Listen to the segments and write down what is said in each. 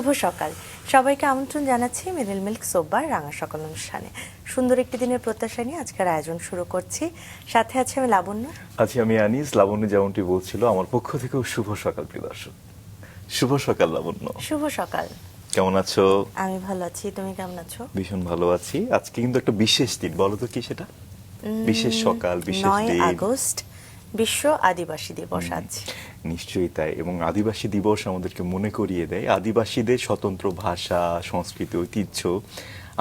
শুভ সকাল সবাইকে আমন্ত্রণ জানাচ্ছি মিডল মিল্ক সোববার রাঙা সকাল অনুষ্ঠানে। সুন্দর একটি দিনের প্রত্যাশা নিয়ে আজকের আয়োজন শুরু করছি। সাথে আছে আমি লাবণ্য, আছি আমি আনিস। লাবণ্য যেমনটি বলছিল, আমার পক্ষ থেকেও শুভ সকাল প্রিয় দর্শক। শুভ সকাল লাবণ্য। শুভ সকাল। কেমন আছো? আমি ভালো আছি, তুমি কেমন আছো? ভীষণ ভালো আছি। আজকে কিন্তু একটা বিশেষ দিন, বলো তো কি সেটা? বিশেষ সকাল, বিশেষ 9 দিন। আগস্ট বিশ্ব আদিবাসী দিবস আজ। নিশ্চয়ই তাই। এবং আদিবাসী দিবস আমাদেরকে মনে করিয়ে দেয় আদিবাসীদের স্বতন্ত্র ভাষা, সংস্কৃতি, ঐতিহ্য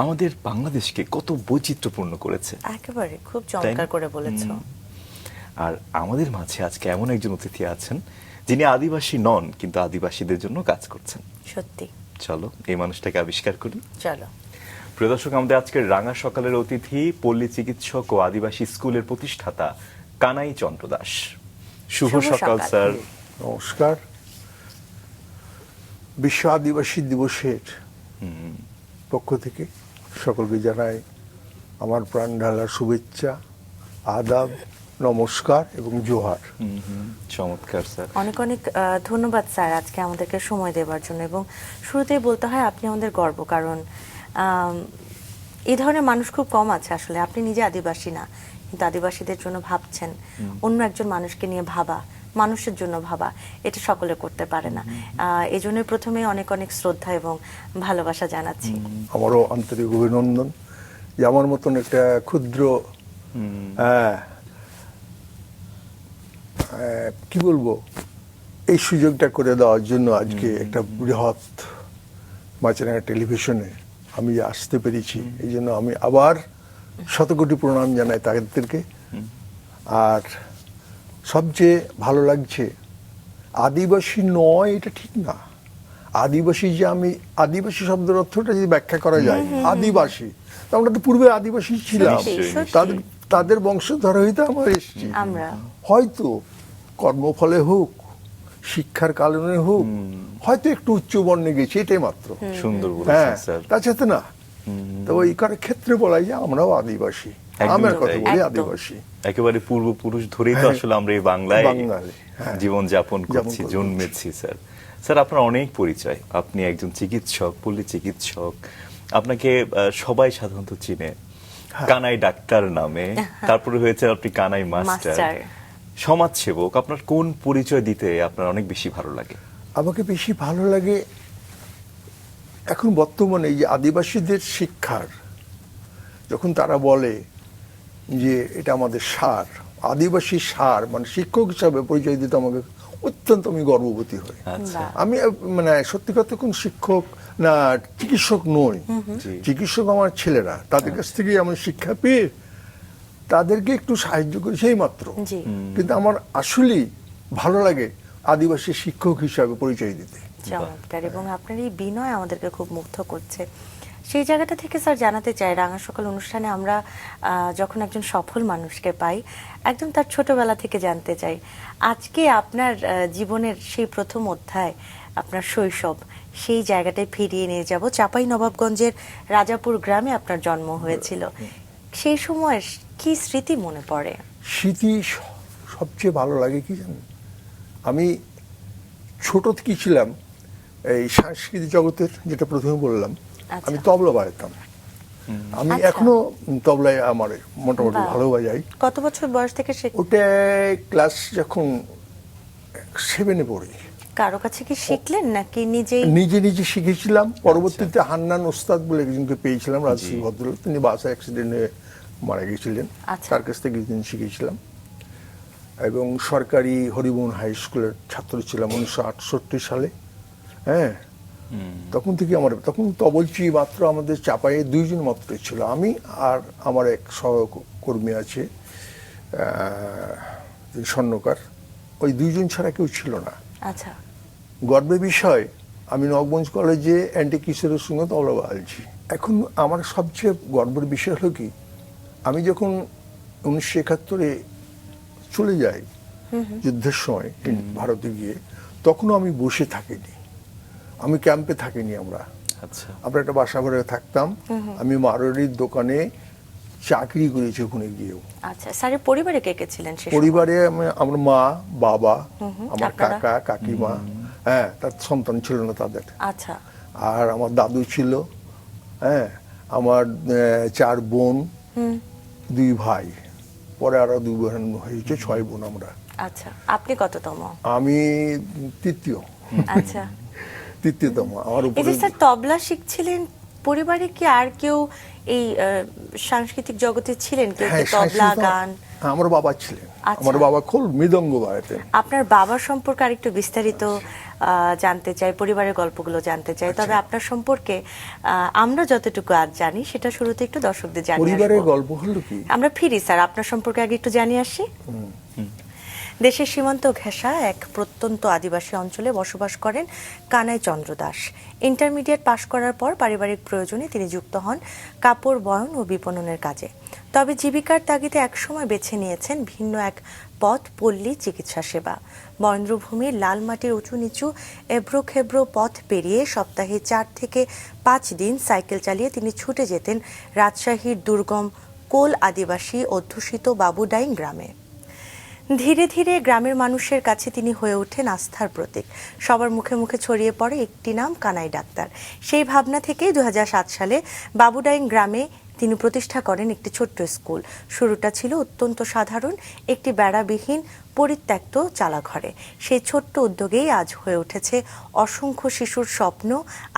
আমাদের বাংলাদেশকে কত বৈচিত্র্যপূর্ণ করেছে। একেবারে খুব চমৎকার করে বলেছো। আর আমাদের মাঝে আজকে এমন একজন অতিথি আছেন যিনি আদিবাসী নন, কিন্তু আদিবাসীদের জন্য কাজ করছেন। সত্যি, চলো এই মানুষটাকে আবিষ্কার করি। চলো। প্রিয় দর্শক, আমাদের আজকের রাঙা সকালের অতিথি পল্লী চিকিৎসক ও আদিবাসী স্কুলের প্রতিষ্ঠাতা কানাই চন্দ্র দাস। শুভ সকাল স্যার। নমস্কার। বিশ্ব আদিবাসী দিবসের পক্ষ থেকে সকলকে জানাই আমার প্রাণ ঢালা শুভেচ্ছা, আদাব, নমস্কার এবং জোহার। চমৎকার স্যার। অনেক অনেক ধন্যবাদ স্যার আজকে আমাদেরকে সময় দেওয়ার জন্য। এবং শুরুতেই বলতে হয় আপনি আমাদের গর্ব, কারণ এই ধরনের মানুষ খুব কম আছে আসলে। আপনি নিজে আদিবাসী না, কিন্তু আদিবাসীদের জন্য ভাবছেন। অন্য একজন মানুষকে নিয়ে ভাবা, মানুষের জন্য ভাবা, এটা সকলে করতে পারে না। এই জন্য প্রথমে অনেক অনেক শ্রদ্ধা এবং ভালোবাসা জানাচ্ছি। আমারও আন্তরিক অভিনন্দন যে আমার মতন একটা ক্ষুদ্র কি বলবো, এই সুযোগটা করে দেওয়ার জন্য আজকে একটা বৃহৎ মাছরাঙা টেলিভিশনে আমি আসতে পেরেছি। এই জন্য আমি আবার শতকোটি প্রণাম জানাই তাদেরকে। আর সবচেয়ে ভালো লাগছে, আদিবাসী নয় এটা ঠিক না। আদিবাসী যে আমি আদিবাসী শব্দের অর্থটা যদি ব্যাখ্যা করা যায়, আদিবাসী, তো আমরা তো পূর্বে আদিবাসী ছিলাম, তাদের বংশধর হইতে আমরা এসেছি। হয়তো কর্মফলে হোক, শিক্ষার কারণে হোক, হয়তো একটু উচ্চ বর্ণে গেছি, এটাই মাত্র। সুন্দর বলেছেন স্যার। তাছাড়া না, তো ওই ক্ষেত্রে বলাই যে আমরাও আদিবাসী। আমার কথা বলি আদিবাসী, একেবারে পূর্বপুরুষ ধরেই তো আসলে আমরা এই বাংলায় জীবন যাপন করছি, জন্মেছি। স্যার, স্যার আপনার অনেক পরিচয়। আপনি একজন চিকিৎসক, পল্লী চিকিৎসক। আপনাকে সবাই সাধারণত চিনে কানাই ডাক্তার নামে, তারপরে হয়েছে আপনি কানাই মাস্টার, সমাজসেবক। আপনার কোন পরিচয় দিতে আপনার অনেক বেশি ভালো লাগে? আমাকে বেশি ভালো লাগে এখন বর্তমানে এই যে আদিবাসীদের শিক্ষার, যখন তারা বলে যে এটা আমাদের সার, আদিবাসী সার, মানে শিক্ষক হিসাবে পরিচয় দিতে আমাকে অত্যন্ত আমি গর্ববোধী হই। আমি মানে সত্যি কথা কোন শিক্ষক না, চিকিৎসক নই। চিকিৎসক আমার ছেলেরা, তাদের কাছ থেকে আমি শিক্ষা পেয়ে তাদেরকে একটু সাহায্য করি সেই মাত্র। কিন্তু আমার আসলেই ভালো লাগে আদিবাসী শিক্ষক হিসাবে পরিচয় দিতে। চমৎকার। এবং আপনার এই বিনয় আমাদেরকে খুব মুগ্ধ করছে। সেই জায়গাটা থেকে স্যার জানাতে চাই, রাঙা সকাল অনুষ্ঠানে আমরা যখন একজন সফল মানুষকে পাই, একদম তার ছোটবেলা থেকে জানতে চাই আজকে আপনার জীবনের সেই প্রথম অধ্যায়, আপনার শৈশব, সেই জায়গাটায় ফিরিয়ে নিয়ে যাব। চাঁপাইনবাবগঞ্জের রাজাপুর গ্রামে আপনার জন্ম হয়েছিল। সেই সময়ের কি স্মৃতি মনে পড়ে? স্মৃতি সবচেয়ে ভালো লাগে কি জানেন, আমি ছোট থেকে ছিলাম এই সাংস্কৃতিক জগতের, যেটা প্রথমে বললাম, আমি তবলা বাজাতাম। আমি এখনো তবলায় আমার মোটামুটি ভালো বাজাই। কত বছর বয়স থেকে? ওটা ক্লাস যখন 7-এ পড়ি। কারো কাছে কি শিখলেন নাকি নিজে নিজে শিখেছিলাম? পরবর্তীতে হান্নান ওস্তাদ বলে একজনকে পেয়েছিলাম, রাজশাহী ভদ্রলোক, তিনি বাস অ্যাক্সিডেন্টে মারা গেছিলেন। তার কাছ থেকে কিছুদিন শিখেছিলাম। এবং সরকারি হরিমোহন হাই স্কুলের ছাত্র ছিলাম 1968 সালে। হ্যাঁ, তখন থেকে তখন তো বলছি মাত্র আমাদের চাপায়ে 2 জন মাত্র ছিল, আমি আর আমার এক সহকর্মী আছে স্বর্ণকার, ওই 2 জন ছাড়া কেউ ছিল না। আচ্ছা, গর্বের বিষয়, আমি নবগঞ্জ কলেজে অ্যান্টি কিশোরের সঙ্গে তবলা বাজাচ্ছি। এখন আমার সবচেয়ে গর্বের বিষয় হলো কি, আমি যখন 1971-এ চলে যাই যুদ্ধের সময় ভারতে গিয়ে, তখনও আমি বসে থাকিনি, আমি ক্যাম্পে থাকিনি। আমরা একটা বাসা ঘরে থাকতাম। আমি মারোয়ারির দোকানে চাকরি করেছি ওখানে গিয়েও। আচ্ছা, স্যারের পরিবারে কে কে ছিলেন? পরিবারে আমার মা, বাবা, আমার কাকা, কাকিমা, হ্যাঁ, তার সন্তান ছিল না তাদের। আচ্ছা, আর আমার দাদু ছিল, হ্যাঁ, আমার 4 বোন, 2 ভাই, পরে আরো 2 বোন হয়েছে, 6 বোন আমরা। আচ্ছা, আপনি কততম? আমি তৃতীয়, আচ্ছা, তৃতীয়তম। আমার এই উপরে যে স্যার তবলা শিখছিলেন, পরিবারে কি আর কেউ এই সাংস্কৃতিক জগতে ছিলেন, কেউ কি হ্যাঁ, তবলা সাংস্কৃতিক- গান? আমার বাবা ছিলেন, আচ্ছা। আমার বাবা খুব মৃদঙ্গ বাজাতেন। আপনার বাবার সম্পর্কে আরেকটু বিস্তারিত জানতে চাই, পরিবারের গল্পগুলো জানতে চাই। তবে আপনার সম্পর্কে আমরা যতটুকু আজ জানি সেটা শুরুতে একটু দর্শকদের জানিয়ে পরিবারের আসবো। গল্প হলো কি, আমরা ফিরি স্যার, আপনার সম্পর্কে আগে একটু জানিয়ে আসি। দেশের সীমান্ত ঘেঁষা এক প্রত্যন্ত আদিবাসী অঞ্চলে বসবাস করেন কানাই চন্দ্র দাস। ইন্টারমিডিয়েট পাশ করার পর পারিবারিক প্রয়োজনে তিনি যুক্ত হন কাপড় বয়ন ও বিপণনের কাজে। তবে জীবিকার তাগিদে একসময় বেছে নিয়েছেন ভিন্ন এক পথ, পল্লী চিকিৎসা সেবা। বরেন্দ্রভূমির লাল মাটির উঁচু নিচু এবড়ো খেবড়ো পথ পেরিয়ে সপ্তাহে 4 থেকে 5 দিন সাইকেল চালিয়ে তিনি ছুটে যেতেন রাজশাহীর দুর্গম কোল আদিবাসী অধ্যুষিত বাবুডাইং গ্রামে। ধীরে ধীরে গ্রামের মানুষের কাছে তিনি হয়ে ওঠেন আস্থার প্রতীক। সবার মুখে মুখে ছড়িয়ে পড়ে একটি নাম, কানাই ডাক্তার। সেই ভাবনা থেকেই 2007 সালে বাবুডাইং গ্রামে তিনি প্রতিষ্ঠা করেন একটি ছোট্ট স্কুল। শুরুটা ছিল অত্যন্ত সাধারণ, একটি বেড়াবিহীন পরিত্যক্ত চালাঘরে। সেই ছোট্ট উদ্যোগেই আজ হয়ে উঠেছে অসংখ্য শিশুর স্বপ্ন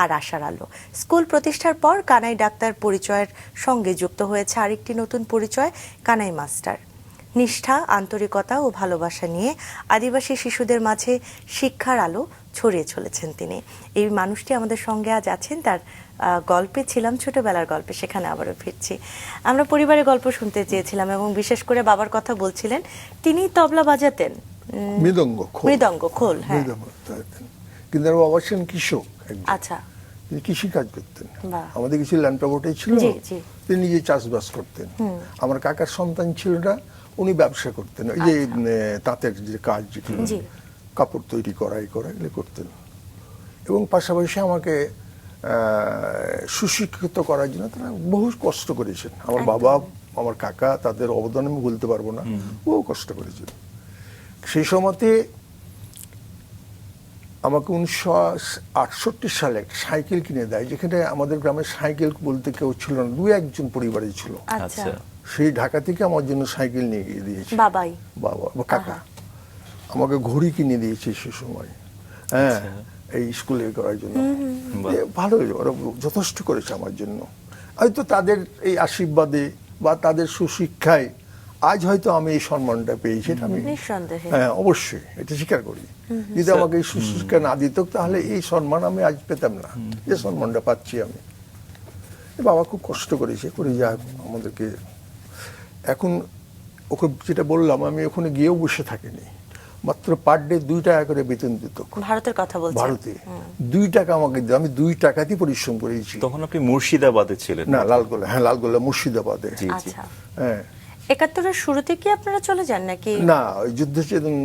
আর আশার আলো। স্কুল প্রতিষ্ঠার পর কানাই ডাক্তার পরিচয়ের সঙ্গে যুক্ত হয়েছে আরেকটি নতুন পরিচয়, কানাই মাস্টার। নিষ্ঠা, আন্তরিকতা ও ভালোবাসা নিয়ে আদিবাসী শিশুদের মাঝে শিক্ষার আলো ছড়িয়ে চলেছেন তিনি। এই মানুষটি আমাদের সঙ্গে আজ আছেন, তার গল্পে ছিলাম, ছোটবেলার গল্পে, সেখানে আবারও ফিরছি। আমরা পরিবারের গল্প শুনতে চেয়েছিলাম এবং বিশেষ করে বাবার কথা বলছিলেন, তিনি তবলা বাজাতেন, মৃদঙ্গ, খোল। মৃদঙ্গ, খোল, হ্যাঁ। মৃদঙ্গ বাজাতেন। কিন্তু আমার বাবা ছিলেন কৃষক একজন। আচ্ছা, তিনি কৃষি কাজ করতেন। বাহ। আমাদের কিছু ল্যান্ড প্রপার্টি ছিল, জি, জি। তিনি নিজে চাষবাস করতেন। আমার কাকার সন্তান ছিল না, উনি ব্যবসা করতেন, ওই যে তাঁতের যে কাজ, যেগুলো জি। কাপড় তৈরি করা এগুলো করতেন। এবং পাশাপাশি আমাকে সুশিক্ষিত করার জন্য তারা বহু কষ্ট করেছেন। আমার বাবা, আমার কাকা, তাদের অবদান আমি বলতে পারবো না, বহু কষ্ট করেছেন। সেই সময়তে আমাকে 1968 সালে একটা সাইকেল কিনে দেয়, যেখানে আমাদের গ্রামে সাইকেল বলতে কেউ ছিল না, 2-1 পরিবারে ছিল। আচ্ছা, সেই ঢাকা থেকে আমার জন্য সাইকেল নিয়ে গিয়ে দিয়েছে বাবাই, বাবা বা কাকা। আমাকে ঘড়ি কিনে দিয়েছে সে সময়, হ্যাঁ, এই স্কুলে করার জন্য। ভালো, ওরা যথেষ্ট করেছে আমার জন্য। হয়তো তাদের এই আশীর্বাদে বা তাদের সুশিক্ষায় আজ হয়তো আমি এই সম্মানটা পেয়েছি, এটা আমি নিঃসন্দেহে। হ্যাঁ অবশ্যই এটা স্বীকার করি। যদি আমাকে এই সুশিক্ষা না দিত তাহলে এই সম্মান আমি আজ পেতাম না, যে সম্মানটা পাচ্ছি আমি। বাবা খুব কষ্ট করেছে, করে যা আমাদেরকে। এখন ওকে যেটা বললাম, আমি ওখানে গিয়েও বসে থাকিনি, মাত্র পার ডে 2 টাকা করে বেতন দিত। ভারতের কথা বলছেন? ভারতে 2 টাকা আমাকে দিত, আমি 2 টাকাতেই পরিশ্রম করেছি। তখন আপনি মুর্শিদাবাদে ছিলেন? না, লালগোলা, হ্যাঁ লালগোলা, মুর্শিদাবাদে। জি, জি। আচ্ছা, হ্যাঁ। 71-এর শুরুতে কি আপনারা চলে যান নাকি? না, ওই যুদ্ধ যেদিন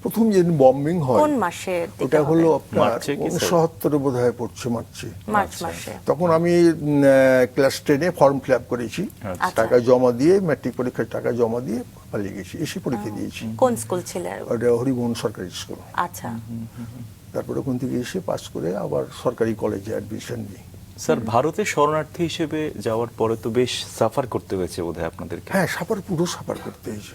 প্রথম যেদিন বম্বিং হয়, কোন মাসে? ওটা হলো আপনার মার্চে কি স্যার? 69 বোধ হয় পড়ছে, মার্চে। মার্চ মাসে। তখন আমি ক্লাস 10-এ ফর্ম ফিল আপ করেছি, আচ্ছা। টাকা জমা দিয়ে, ম্যাট্রিক পরীক্ষার টাকা জমা দিয়ে পালিয়ে গেছি, এসে পরীক্ষা দিয়েছি। কোন স্কুল ছিল? ওটা হরিমোহন সরকারি স্কুল। আচ্ছা, তারপরে ওখান থেকে এসে পাস করে আবার সরকারি কলেজে অ্যাডমিশন নিই। স্যার, ভারতে শরণার্থী হিসেবে যাওয়ার পরে তো বেশ সাফার করতে হয়েছে বোধহয় আপনাদেরকে? হ্যাঁ, পুরো সাফার করতে হয়েছে।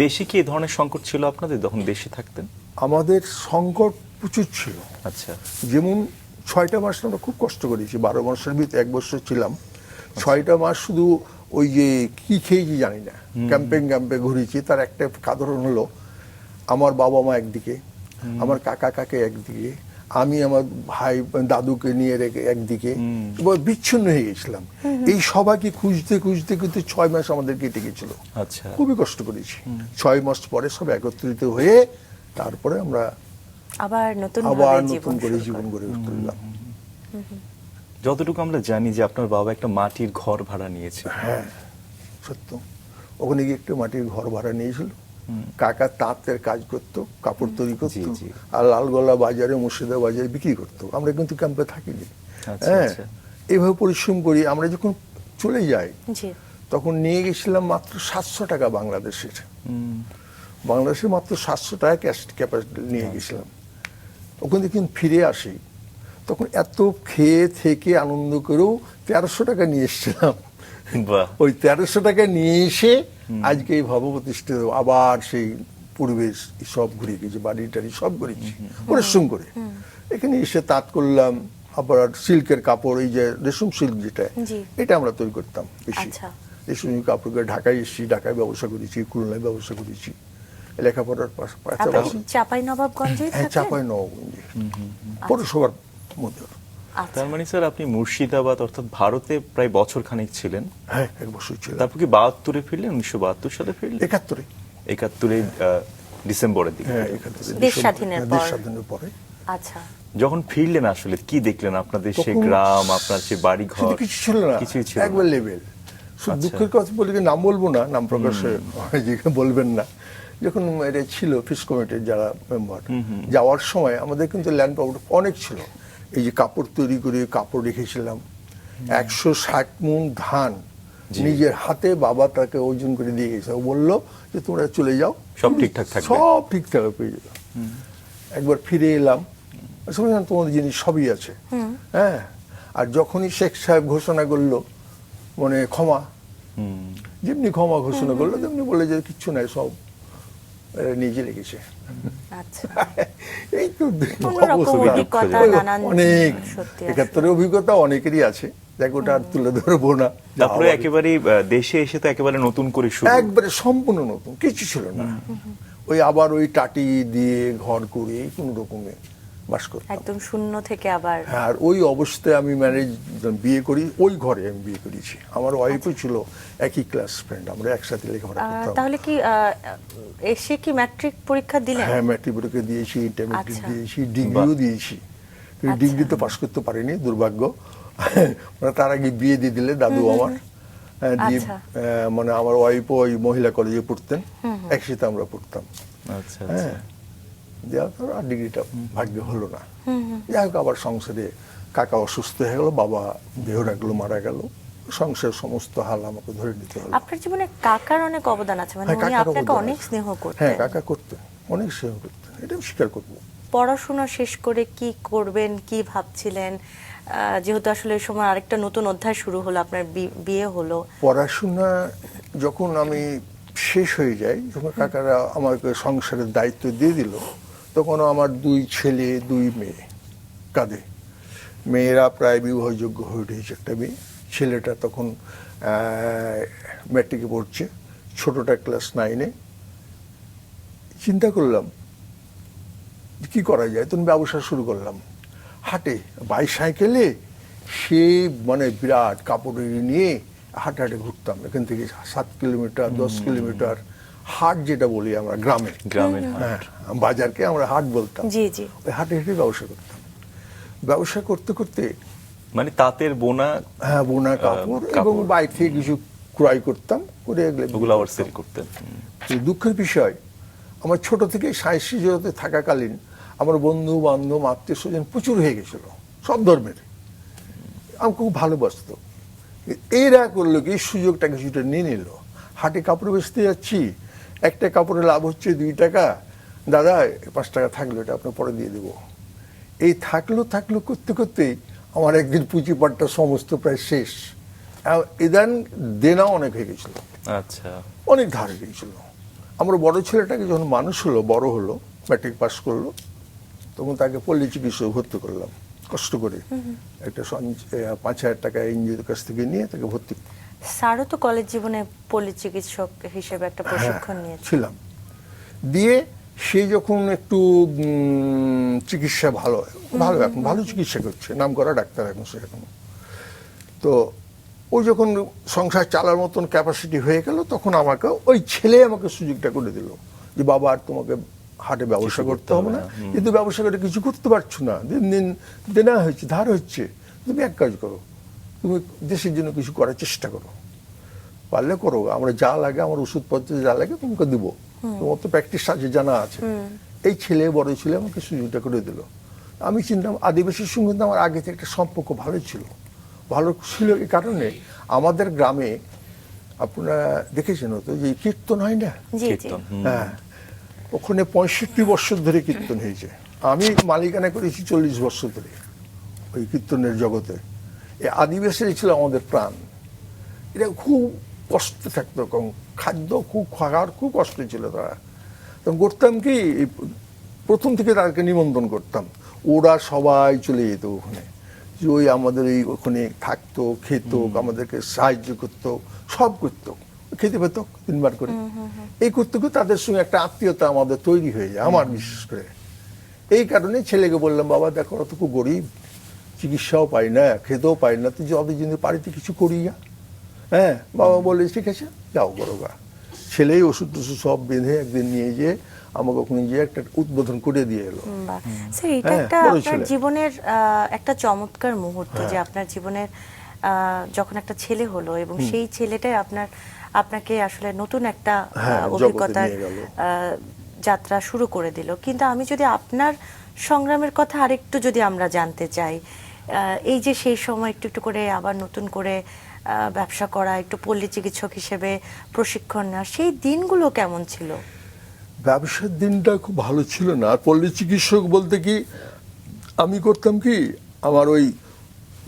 দেশে কি এই ধরনের সংকট ছিল আপনাদের যখন দেশে থাকতেন? আমাদের সংকট প্রচুর ছিল। আচ্ছা, যেমন 6টা মাস আমরা খুব কষ্ট করেছি, 12 মাসের ভিতরে 1 বছর ছিলাম। 6টা মাস শুধু ওই যে কি খেয়েছি জানি না, ক্যাম্পে ঘুরেছি। তার একটা কারণ হলো, আমার বাবা মা একদিকে, আমার কাকা কাকে একদিকে, আমি আমার ভাই দাদুকে নিয়ে রেখে একদিকে, বিচ্ছিন্ন হয়ে গেছিলাম। এই সবাইকে খুঁজতে খুঁজতে কিন্তু 6 মাস আমাদের কেটে গেছিল। আচ্ছা। খুবই কষ্ট করেছি। 6 মাস পরে সব একত্রিত হয়ে তারপরে আমরা আবার নতুন করে জীবন গড়ে তুললাম। যতটুকু আমরা জানি যে আপনার বাবা একটা মাটির ঘর ভাড়া নিয়েছে। হ্যাঁ, সত্য। ওখানে গিয়ে একটা মাটির ঘর ভাড়া নিয়েছিল। কাকা তাঁতের কাজ করতো, কাপড় তৈরি করতো, জি। আর লালগোলা বাজারে, মুর্শিদাবাদ বাজারে বিক্রি করতো। আমরা কিন্তু ক্যাম্পে থাকিনি। আচ্ছা, হ্যাঁ, আচ্ছা। এইভাবে পরিশ্রম করি। আমরা যখন চলে যাই জি। তখন নিয়ে গেছিলাম মাত্র 700 টাকা বাংলাদেশের। মাত্র 700 টাকা ক্যাশ ক্যাপাসিটি নিয়ে গেছিলাম। ওখান থেকে ফিরে আসি তখন এত খেয়ে থেকে আনন্দ করেও 1300 টাকা নিয়ে এসেছিলাম। বাহ, ওই 1300 টাকা নিয়ে এসে আজকে এই ভব প্রতিষ্ঠিত, আবার সেই পরিবেশ সব ঘুরে গেছি, বাড়ি টাড়ি সব ঘুরেছি পরিশ্রম করে। এখানে এসে তাঁত করলাম, আবার সিল্কের কাপড়, এই যে রেশম সিল্ক যেটা, জি। এটা আমরা তৈরি করতাম বেশি। আচ্ছা। রেশমি কাপড়কে ঢাকায় এসেছি, ঢাকায় ব্যবসা করেছি, খুলনায় ব্যবসা করেছি, লেখাপড়ার আপনি পাশাপাশি। চাপাই নবাবগঞ্জে হ্যাঁ, চাপাই নবাবগঞ্জে পৌরসভার মধ্যে। তার মানে স্যার আপনি মুর্শিদাবাদ অর্থাৎ ভারতে প্রায় বছর খানেক ছিলেন। হ্যাঁ, 1 বছর ছিল। তারপর কি 72-এ ফিরলেন, 1972 সালে ফিরলেন? 71-এ। 71-এ ডিসেম্বরের দিকে। হ্যাঁ, 71-এ দেশ স্বাধীনের দেশ পর। স্বাধীনের পরে। আচ্ছা, যখন ফিরলেন আসলে কি দেখলেন? আপনাদের সেই তখন গ্রাম, আপনার সেই বাড়ি ঘর সেটা কিছু ছিল না, কিছুই ছিল না। একবার লেভেল। শুধু আচ্ছা। দুঃখের কথা বলি, নাম বলবো না, নাম প্রকাশে যেখানে বলবেন না। যখন এটা ছিল ফিস কমিটির যারা মেম্বার, যাওয়ার সময় আমাদের কিন্তু ল্যান্ড প্রপার্টি অনেক ছিল। এই যে কাপড় তৈরি করে কাপড় রেখেছিলাম, 160 মণ ধান নিজের হাতে বাবা তাকে ওজন করে দিয়ে গেছে। ও বললো যে তোমরা চলে যাও, সব ঠিকঠাক থাকবে। সব ঠিকঠাক পেয়ে যাবে। একবার ফিরে এলাম, শুনলাম তোমাদের জিনিস সবই আছে। হ্যাঁ, আর যখনই শেখ সাহেব ঘোষণা করলো, মানে ক্ষমা, যেমনি ক্ষমা ঘোষণা করলো তেমনি বলে যে কিচ্ছু নাই, সব নিজে লেগেছে। আচ্ছা। এই তো অন্যরকম অবস্থা। অভিজ্ঞতা, নানান অনেক সত্যি 71-এর অভিজ্ঞতা অনেকেরই আছে, দেখ ওটা আর তুলে ধরবো না। তারপরে একেবারে দেশে এসে তো একেবারে নতুন করে শুরু। একবারে সম্পূর্ণ নতুন, কিছু ছিল না। ওই আবার ওই টাটি দিয়ে ঘর করে কোন রকমে বাস করতাম একদম শূন্য থেকে আবার। হ্যাঁ, আর ওই অবস্থায় আমি ম্যারেজ বিয়ে করি, ওই ঘরে আমি বিয়ে করেছি। আমার ওয়াইফও ছিল একই ক্লাস ফ্রেন্ড, আমরা একসাথে লেখাপড়া করতাম। তাহলে কি এসে কি ম্যাট্রিক পরীক্ষা দিলেন? হ্যাঁ, ম্যাট্রিক পরীক্ষা দিয়েছি, ইন্টারমিডিয়েট আচ্ছা। দিয়েছি, ডিগ্রিও দিয়েছি। কিন্তু ডিগ্রি তো পাস করতে পারিনি, দুর্ভাগ্য। মানে তার আগে বিয়ে দিয়ে দিলে দাদু আমার। দিয়ে আচ্ছা। মানে আমার ওয়াইফও ওই মহিলা কলেজে পড়তেন, একসাথে আমরা পড়তাম। আচ্ছা, হ্যাঁ, দেওয়ার পর আর ডিগ্রিটা ভাগ্য হলো না। যাই হোক, আবার সংসারে কাকা অসুস্থ হয়ে গেল, বাবা দেহ রাখলো, মারা গেল, সংসারের সমস্ত হাল আমাকে ধরে নিতে হলো। আপনার জীবনে কাকার অনেক অবদান আছে, মানে হ্যাঁ, উনি কাকার আপনাকে অবদান অনেক আছে। স্নেহ হ্যাঁ, করতেন। কাকা করতেন, অনেক স্নেহ করতেন, এটা আমি স্বীকার করবো। পড়াশোনা শেষ করে কি করবেন, কি ভাবছিলেন? যেহেতু আসলে এই সময় আরেকটা নতুন অধ্যায় শুরু হলো, আপনার বিয়ে হলো। পড়াশোনা যখন আমি শেষ হয়ে যাই, যখন কাকারা আমাকে সংসারের দায়িত্ব দিয়ে দিল, তখন আমার 2 ছেলে 2 মেয়ে কাঁধে। মেয়েরা প্রায় বিবাহযোগ্য হয়ে উঠেছে, একটা মেয়ে, ছেলেটা তখন ম্যাট্রিকে পড়ছে, ছোটটা ক্লাস 9-এ। চিন্তা করলাম কি করা যায়, তখন ব্যবসা শুরু করলাম। হাটে বাইসাইকেলে সে মানে বিরাট কাপড় নিয়ে হাটে হাটে ঘুরতাম, এখান থেকে 7 কিলোমিটার 10 কিলোমিটার হাট যেটা বলি আমরা গ্রামের। হ্যাঁ, বাজারকে আমরা হাট বলতাম। জি জি। ওই হাটে হেঁটে ব্যবসা করতাম। ব্যবসা করতে করতে মানে তাঁতের বোনা, হ্যাঁ, বোনা কাপড় এবং বাইরে থেকে কিছু ক্রয় করতাম, করে ওগুলো আবার সেল করতেন। দুঃখের বিষয়, আমার ছোট থেকে সাঁইসি জগতে থাকাকালীন আমার বন্ধু বান্ধব আত্মীয় স্বজন প্রচুর হয়ে গেছিল, সব ধর্মের। আমাকে খুব ভালোবাসত। এরা করলো কি, এই সুযোগটা কিছুটা নিয়ে নিল। হাটে কাপড় বেচতে যাচ্ছি, একটা কাপড়ের লাভ হচ্ছে 2 টাকা, দাদা 5 টাকা থাকলো, এটা আপনার পরে দিয়ে দেবো। এই থাকলো থাকলো করতে করতেই আমার একদিন পুঁজিপাটটা সমস্ত প্রায় শেষ। এদান দেনা অনেক হয়ে গেছিল, আচ্ছা, অনেক ধার হয়ে গেছিল। আমার বড় ছেলেটাকে যখন মানুষ হলো, বড় হলো, ম্যাট্রিক পাস করলো, তখন তাকে পল্লী চিকিৎসায় ভর্তি করলাম কষ্ট করে। একটা 5,000 টাকা এনজিওর কাছ থেকে নিয়ে তাকে ভর্তি। স্যারও তো কলেজ জীবনে পল্লী চিকিৎসক হিসেবে একটা প্রশিক্ষণ নিয়েছে। ছিলাম। দিয়ে সে যখন একটু চিকিৎসা ভালো ভালো এখন ভালো চিকিৎসা করছে, নাম করা ডাক্তার এখন সে এখন। তো ও যখন সংসার চালার মতন ক্যাপাসিটি হয়ে গেল, তখন আমাকে ওই ছেলে আমাকে সুযোগটা করে দিল যে বাবা আর তোমাকে হাটে ব্যবসা করতে হবে না, কিন্তু ব্যবসা করে কিছু করতে পারছো না, দিন দিন দেনা হচ্ছে, ধার হচ্ছে, তুমি এক কাজ করো, তুমি দেশের জন্য কিছু করার চেষ্টা করো, পারলে করো, আমরা যা লাগে, আমার ওষুধপত্র যা লাগে তোমাকে দেবো, তোমার তো প্র্যাকটিস আছে, জানা আছে। এই ছেলে, বড় ছেলে আমাকে সুযোগটা করে দিল। আমি চিন্তা, আদিবাসীর সঙ্গে তো আমার আগে থেকে একটা সম্পর্ক ভালো ছিল। ভালো ছিল এই কারণে, আমাদের গ্রামে আপনারা দেখেছেন তো যে কীর্তন হয় না, হ্যাঁ, ওখানে 65 বছর ধরে কীর্তন হয়েছে। আমি মালিকানা করেছি 40 বছর ধরে, ওই কীর্তনের জগতে। এই আদিবাসী ছিল আমাদের প্রাণ। এটা খুব কষ্টে থাকতো, কারণ খাদ্য খুব খাওয়ার খুব কষ্ট ছিল তারা। তখন করতাম কি, প্রথম থেকে তাদেরকে নিমন্ত্রণ করতাম, ওরা সবাই চলে যেত ওখানে, যে ওই আমাদের এই ওখানে থাকতো, খেত, আমাদেরকে সাহায্য করতো, সব করতো, খেতে পেত 3 বার করে। এই করতে করতে তাদের সঙ্গে একটা আত্মীয়তা আমাদের তৈরি হয়ে যায়, আমার বিশেষ করে। এই কারণে ছেলেকে বললাম, বাবা দেখো ওরা তো খুব গরিব, চিকিৎসাও পাই না, খেতেও পাই না, তুই ওদের জন্য বাড়িতে কিছু করি না। হ্যাঁ, বাবা বলে ঠিক আছে যাও করো গা। ছেলেই ওষুধ টষুধ সব বেঁধে একদিন নিয়ে যেয়ে আমাকে ওখানে গিয়ে একটা উদ্বোধন করে দিয়ে এলো। বাহ। স্যার, এটা একটা বড় আপনার ছেলে। জীবনের একটা চমৎকার মুহূর্ত, যে আপনার জীবনের যখন একটা ছেলে হলো এবং সেই ছেলেটাই আপনাকে আসলে নতুন একটা জগতে অভিজ্ঞতার নিয়ে গেল। যাত্রা শুরু করে দিল। কিন্তু আমি যদি আপনার সংগ্রামের কথা আরেকটু যদি আমরা জানতে চাই, এই যে সেই সময় একটু একটু করে আবার নতুন করে ব্যবসা করা, একটু পল্লী চিকিৎসক হিসেবে প্রশিক্ষণ নেওয়া, সেই দিনগুলো কেমন ছিল? ব্যবসার দিনটা খুব ভালো ছিল না। আর পল্লী চিকিৎসক বলতে কি, আমি করতাম কি, আমার ওই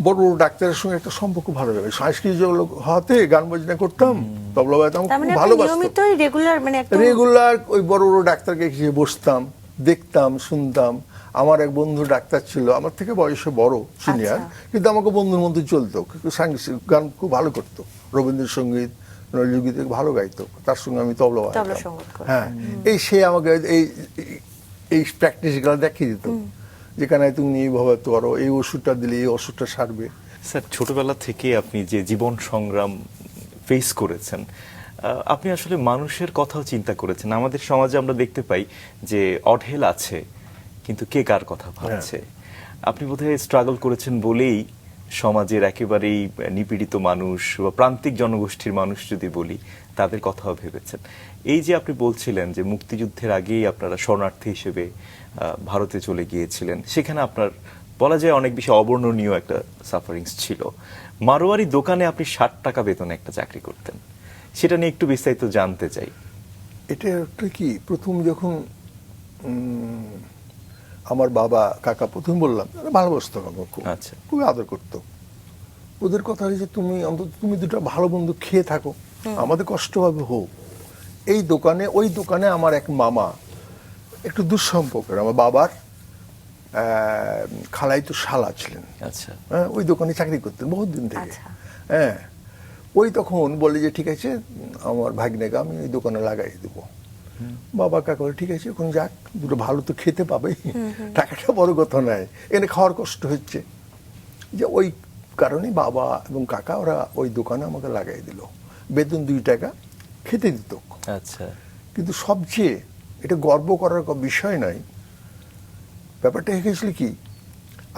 বড় বড় ডাক্তারের সঙ্গে একটা সম্পর্ক ভালো লাগে, সাংস্কৃতিক হাতে গান বাজনা করতাম, তবলা বাজাতাম, তার মানে খুব আপনি ভালোবাসতাম। নিয়মিতই রেগুলার, মানে একদম রেগুলার ওই বড় বড় ডাক্তারকে গিয়ে বসতাম, দেখতাম, শুনতাম। আমার এক বন্ধু ডাক্তার ছিল, আমার থেকে বয়সে বড়, সিনিয়র, কিন্তু আমাকে বন্ধুর মধ্যে চলতো, কিন্তু সাংস্কৃতিক গান খুব ভালো করতো, রবীন্দ্রসঙ্গীত, নজরুলগীত ভালো গাইতো, তার সঙ্গে আমি তবলা বাজাতাম। সঙ্গীত করতেন। হ্যাঁ, এই সে আমাকে এই প্র্যাকটিসগুলো দেখিয়ে দিত, যেখানে তুমি এইভাবে করো, এই ওষুধটা দিলে এই ওষুধটা সারবে। স্যার, ছোটবেলা থেকে আপনি যে জীবন সংগ্রাম ফেস করেছেন, আপনি আসলে মানুষের কথাও চিন্তা করেছেন। আমাদের সমাজে আমরা দেখতে পাই যে অঢেল আছে, কিন্তু কে কার কথা ভাবছে। আপনি বোধহয় স্ট্রাগল করেছেন বলেই সমাজের একেবারেই নিপীড়িত মানুষ বা প্রান্তিক জনগোষ্ঠীর মানুষ যদি বলি, তাদের কথাও ভেবেছেন। এই যে আপনি বলছিলেন যে মুক্তিযুদ্ধের আগেই আপনারা শরণার্থী হিসেবে ভারতে চলে গিয়েছিলেন, সেখানে আপনার বলা যায় অনেক বেশি অবর্ণনীয় একটা সাফারিংস ছিল। মারোয়ারি দোকানে আপনি 60 টাকা বেতনে একটা চাকরি করতেন, সেটা নিয়ে একটু বিস্তারিত জানতে চাই। এটা একটা কি, প্রথম যখন আমার বাবা কাকা, প্রথম বললাম, ভালোবাসতো আমাকে খুব, আচ্ছা। খুবই আদর করতো। ওদের কথা হয়েছে, তুমি অন্তত তুমি দুটো ভালো বন্ধু খেয়ে থাকো, আমাদের কষ্ট হবে হোক। এই দোকানে, ওই দোকানে আমার এক মামা, একটু দুঃসম্পর্কের, আমার বাবার খালাইতো শালা ছিলেন। আচ্ছা। হ্যাঁ, ওই দোকানে চাকরি করতেন বহুত দিন থেকে। আচ্ছা। হ্যাঁ, ওই তখন বলে যে ঠিক আছে আমার ভাগ্নেকে আমি ওই দোকানে লাগাই দেবো। বাবা কাকা বলে ঠিক আছে, এখন যাক, দুটো ভালো তো খেতে পাবে, টাকাটা বড় কথা নয়, এখানে খাওয়ার কষ্ট হচ্ছে। যে ওই কারণে বাবা এবং কাকা ওরা ওই দোকানে আমাকে লাগাই দিল, বেতন 2 টাকা, খেতে দিত। আচ্ছা। কিন্তু সবচেয়ে এটা গর্ব করার বিষয় নয়, ব্যাপারটা হয়েছিল কি,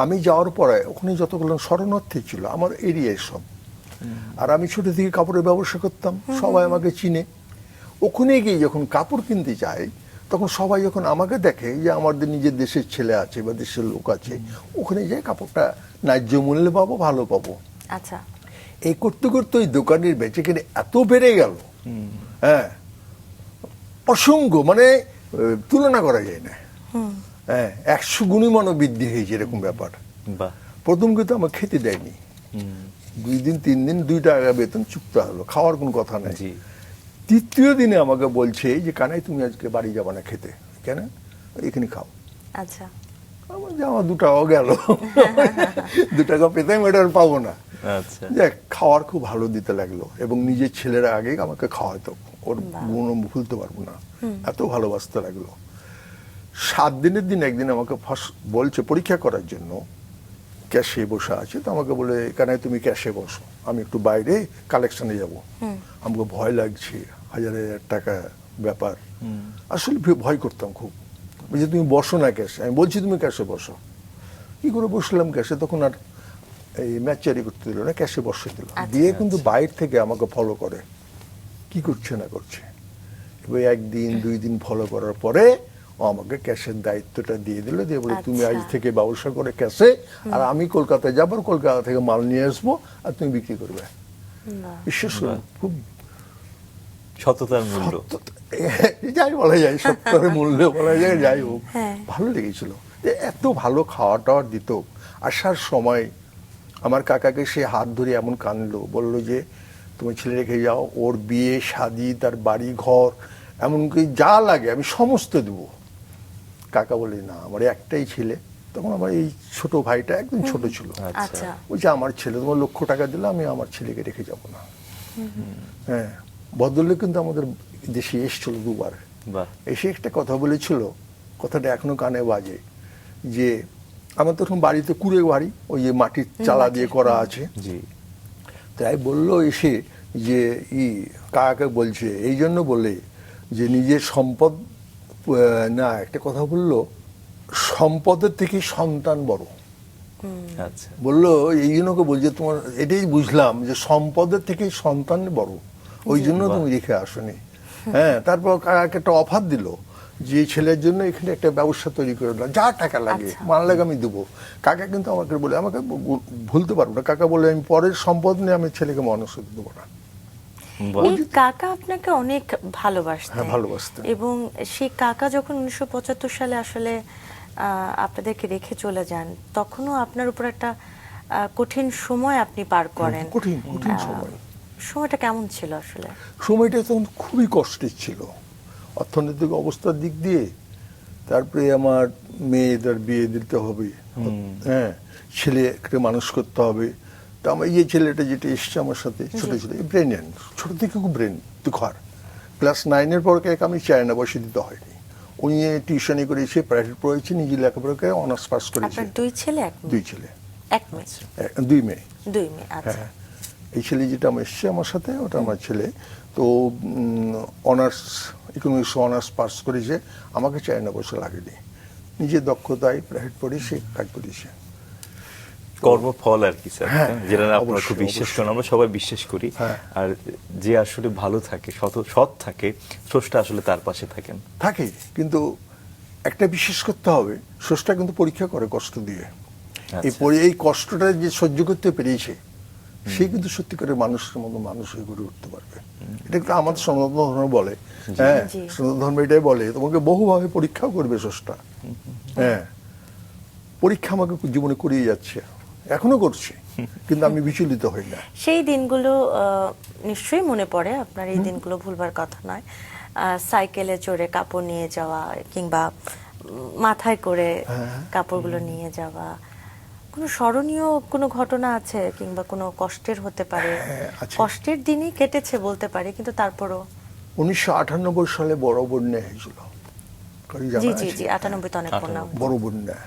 আমি যাওয়ার পরে ওখানে যতগুলো শরণার্থী ছিল আমার এরিয়ায় সব, আর আমি ছোট থেকে কাপড়ের ব্যবসা করতাম, সবাই আমাকে চিনে। ওখানে গিয়ে যখন কাপড় কিনতে যাই, তখন সবাই যখন আমাকে দেখে যে আমাদের নিজের দেশের ছেলে আছে বা দেশের লোক আছে, ওখানে যাই কাপড়টা ন্যায্য মূল্যে পাবো, ভালো পাবো। আচ্ছা। এই করতে করতে ওই দোকানের বেচে কিনে এত বেড়ে গেল, হ্যাঁ, অসংখ্য, মানে তুলনা করা যায় না। হ্যাঁ, 100 গুণিমানও বৃদ্ধি হয়েছে, এরকম ব্যাপার। বাহ। প্রথম কিন্তু আমার খেতে দেয়নি, 2 দিন 3 দিন 2 টাকা বেতন চুক্তা হলো, খাওয়ার কোনো কথা নাই। জি। 3য় দিনে আমাকে বলছে যে কানাই তুমি আজকে বাড়ি যাবা না খেতে, কেন, এখানে খাও। আচ্ছা। আমার 2 টাকাও গেল, 2 টাকা পেতাম, এটা আর পাবো না। আচ্ছা। দেখ, খাওয়ার খুব ভালো দিতে লাগলো, এবং নিজের ছেলেরা আগে আমাকে খাওয়াতো, ওর গুণ ভুলতে পারবো না, এত ভালোবাসতে লাগলো। 7 দিনের দিন একদিন আমাকে বলছে পরীক্ষা করার জন্য, ক্যাশে বসে আছে, তো আমাকে বলে কানাই তুমি ক্যাশে বসো, আমি একটু বাইরে কালেকশনে যাব। আমাকে ভয় লাগছে, 1000 টাকা ব্যাপার, আসলে ভয় করতাম খুব। বলছি তুমি বসো না ক্যাশে, আমি বলছি তুমি ক্যাশে বসো। কি করে বসলাম ক্যাশে, তখন আর এই ম্যাচারি করতে দিল না, ক্যাশে বসে দিল। দিয়ে কিন্তু বাইরে থেকে আমাকে ফলো করে, কি করছে না করছে। এবার 1 দিন 2 দিন ফলো করার পরে ও আমাকে ক্যাশের দায়িত্বটা দিয়ে দিল, দিয়ে বলে তুমি আজ থেকে ব্যবসা করে ক্যাশে, আর আমি কলকাতায় যাবো, কলকাতা থেকে মাল নিয়ে আসবো, আর তুমি বিক্রি করবে। বিশ্বাস করুন, খুব সততার মূল্য, যাই বলা যায়, সত্যের মূল্য বলা যায়, যাই হোক, ভালো লেগেছিল যে এত ভালো খাওয়া টাওয়ার দিত। আসার সময় আমার কাকাকে সে হাত ধরে এমন কাঁদলো, বলল যে তুমি ছেলে রেখে যাও, ওর বিয়ে শাদি, তার বাড়ি ঘর, এমনকি যা লাগে আমি সমস্ত দেবো। কাকা বলে না, আমার একটাই ছেলে। তখন আমার এই ছোট ভাইটা একদম ছোট ছিল। আচ্ছা। ওই যে আমার ছেলে, তোমার $1,00,000 দিলে আমি আমার ছেলেকে রেখে যাব না। হ্যাঁ, ভদ্রলোক কিন্তু আমাদের দেশে এসেছিল 2 বার। বাহ। এসে একটা কথা বলেছিল, কথাটা এখনো কানে বাজে, যে আমার তখন বাড়িতে কুড়ে বাড়ি, ওই যে মাটির চালা দিয়ে করা আছে। জি। তাই বললো এসে যে কাকাকে বলছে এই জন্য বলে যে নিজের সম্পদ না, একটা কথা বললো, সম্পদের থেকে সন্তান বড়। আচ্ছা। বললো এই জন্য বলছে, তোমার এটাই বুঝলাম যে সম্পদের থেকে সন্তান বড়, ওই জন্য তুমি রেখে আসনি। হ্যাঁ, তারপর কাকাকে একটা অফার দিল যে ছেলের জন্য এখানে একটা ব্যবসা তৈরি করে দাও, যা টাকা লাগে মাল লাগে আমি দেবো। কাকা কিন্তু আমাকে বলে, আমাকে ভুলতে পারবো না, কাকা বলে আমি পরের সম্পদ নিয়ে আমি ছেলেকে মানুষ হতে দেবো না। বাহ। এই কাকা আপনাকে অনেক ভালোবাসতেন। হ্যাঁ, ভালোবাসতেন। এবং সেই কাকা যখন 1975 সালে আসলে আপনাদেরকে রেখে চলে যান, তখনও আপনার উপর একটা কঠিন সময় আপনি পার করেন। কঠিন সময়। সময়টা কেমন ছিল আসলে? সময়টা তখন খুবই কষ্টের ছিল, অর্থনৈতিক অবস্থার দিক দিয়ে। তারপরে আমার মেয়েদের বিয়ে দিতে হবে, হ্যাঁ, ছেলেকে মানুষ করতে হবে। তো আমার এই ছেলেটা যেটা এসছে আমার সাথে, ছোট ছিল, ব্রেনিয়ান, ছোট থেকে খুব ব্রেন দুঃখার। ক্লাস 9-এর পর আমি চায়না বসে দিতে হয়নি, উনি টিউশনি করেছে, প্রাইভেট পড়েছে, নিজে লেখাপড়া করে অনার্স পাস করেছে। আপনার 2 ছেলে এক মেয়ে? 2 ছেলে, 1 মেয়ে? 2 মেয়ে। 2 মেয়ে, আচ্ছা। হ্যাঁ, এই ছেলে যেটা আমার এসছে আমার সাথে, ওটা আমার ছেলে। তো অনার্স, ইকোনমিক্স অনার্স পাস করেছে, আমাকে চায়না বছর লাগেনি, নিজের দক্ষতায় প্রাইভেট পড়ে সে কাজ করেছে। কর্মফল আর কি স্যার, হ্যাঁ, যেটা আপনারা অবশ্যই, খুব বিশ্বাস অবশ্যই। করেন, আমরা সবাই বিশ্বাস করি। হ্যাঁ। আর যে আসলে ভালো থাকে, সৎ থাকে, স্রষ্টা আসলে তার পাশে থাকেন। থাকে, কিন্তু একটা বিশ্বাস করতে হবে, স্রষ্টা কিন্তু পরীক্ষা করে কষ্ট দিয়ে। এই কষ্টটা যে সহ্য করতে পেরেছে, সে কিন্তু সত্যিকারের মানুষের মতো মানুষ হয়ে গড়ে উঠতে পারবে। এটা কিন্তু আমাদের সনাতন ধর্ম বলে, হ্যাঁ, জি। সনাতন ধর্ম এটাই বলে, তোমাকে বহুভাবে পরীক্ষাও করবে স্রষ্টা। হ্যাঁ, পরীক্ষা আমাকে জীবনে করিয়ে যাচ্ছে, এখনো করছে, কিন্তু আমি বিচলিত হই না। সেই দিনগুলো নিশ্চয়ই মনে পড়ে আপনার, এই দিনগুলো ভুলবার কথা নয়। সাইকেলে চড়ে কাপড় নিয়ে যাওয়া, কিংবা মাথায় করে কাপড়গুলো নিয়ে যাওয়া, কোনো স্মরণীয় কোনো ঘটনা আছে, কিংবা কোনো কষ্টের হতে পারে? আছে। কষ্টের দিনই কেটেছে বলতে পারি, কিন্তু তারপরও 1998 সালে বড় বন্যা হয়েছিল, জি জি জি, 98 অনেক বন্যা। বড় বন্যা,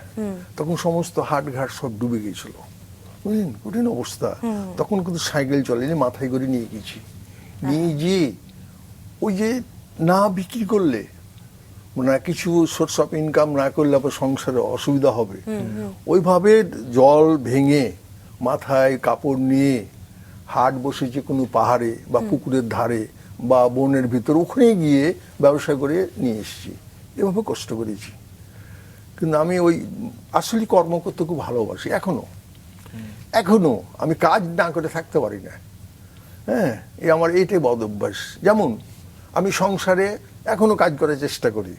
তখন সমস্ত হাটঘাট সব ডুবে গেছিল, বুঝলেন, কঠিন অবস্থা। তখন কিন্তু সাইকেল চলেনি, মাথায় করে নিয়ে গেছি, নিয়ে গিয়ে ওই যে না বিক্রি করলে, মানে কিছু সোর্স অফ ইনকাম না করলে আবার সংসারে অসুবিধা হবে, ওইভাবে জল ভেঙে মাথায় কাপড় নিয়ে হাট বসেছে কোনো পাহাড়ে বা পুকুরের ধারে বা বনের ভিতর, ওখানে গিয়ে ব্যবসা করে নিয়ে এসেছি, এভাবে কষ্ট করেছি। কিন্তু আমি ওই আসলে কর্ম করতে খুব ভালোবাসি, এখনো আমি কাজ না করে থাকতে পারি না। হ্যাঁ, এই আমার এইটাই বদ অভ্যাস। যেমন আমি সংসারে এখনো কাজ করার চেষ্টা করি।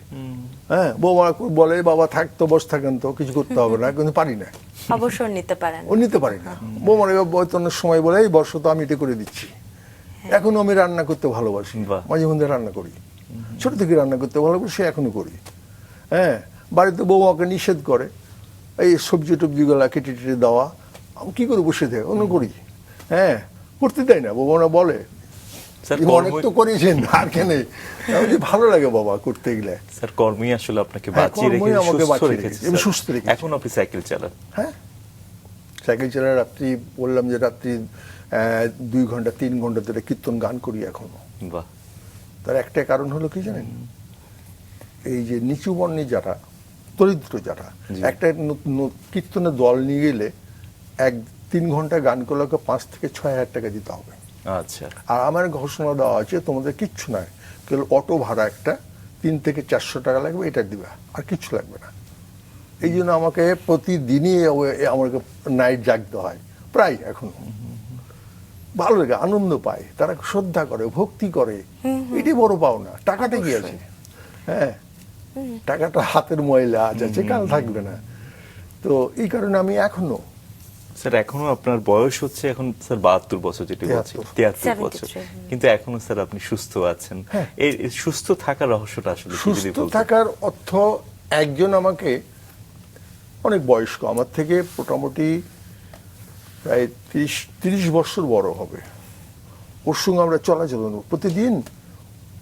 হ্যাঁ, বৌমা বলে বাবা থাকতো, বস থাকেন তো, কিছু করতে হবে না, কিন্তু পারি না, অবসর নিতে পারেন? ও নিতে পারি না। বৌমার বয়তনের সময় বলে এই বর্ষ তো আমি এটা করে দিচ্ছি। এখনো আমি রান্না করতে ভালোবাসি, মাঝে মধ্যে রান্না করি, ছোট থেকে রান্না করতে ভালোবাসি, এখনো করি। হ্যাঁ, বাড়িতে বৌমাকে নিষেধ করে এই সবজি টবজিগুলা কেটে টেটে দেওয়া, আমি কি করে বসে থাকে, অন্য করি। হ্যাঁ, করতে দেয় না, বৌমারা বলে অনেক তো করেছেন আর কেনে, ভালো লাগে বাবা করতে গেলে। স্যার কর্মই আসলে আপনাকে বাঁচিয়ে রেখেছে, আমাকে সুস্থ বাঁচিয়ে রেখেছে, রেখেছে, সুস্থ রেখেছে। এখন আপনি সাইকেল চালান? হ্যাঁ, সাইকেল চালায় রাত্রি, বললাম যে রাত্রি 2 ঘন্টা 3 ঘন্টা ধরে কীর্তন গান করি এখনো। বাহ। তার একটা কারণ হলো কি জানেন, এই যে নিচু বর্ণে যারা, দরিদ্র যারা, একটা কীর্তনে দল নিয়ে গেলে 1-3 ঘন্টা গান করলে 5 থেকে 6 হাজার টাকা দিতে হবে। আচ্ছা। আর আমার ঘোষণা দেওয়া আছে তোমাদের কিচ্ছু নয়, কেবল অটো ভাড়া একটা 300 থেকে 400 টাকা লাগবে, এটা দিবা, আর কিচ্ছু লাগবে না। এই জন্য আমাকে প্রতিদিনই আমাকে নাইট জাগতে হয় প্রায় এখনো। ভালো লাগে, আনন্দ পায়, তারা শ্রদ্ধা করে, ভক্তি করে, এটাই বড় পাওনা। টাকাটা কি আছে? হ্যাঁ, টাকাটা হাতের ময়লা, আজ আছে কাল থাকবে না, তো এই কারণে আমি এখনো স্যার এখনো আপনার বয়স হচ্ছে এখন স্যার 72 বছর, যেটি বলছি 73 বছর, 73 কিন্তু এখনো স্যার আপনি সুস্থ আছেন। হ্যাঁ। এই সুস্থ থাকার রহস্যটা আসলে কি যদি সুস্থ বলতেন? থাকার অর্থ, একজন আমাকে অনেক বয়স্ক, আমার থেকে মোটামুটি প্রায় 30 বছর বড় হবে, ওর সঙ্গে আমরা চলাচল প্রতিদিন।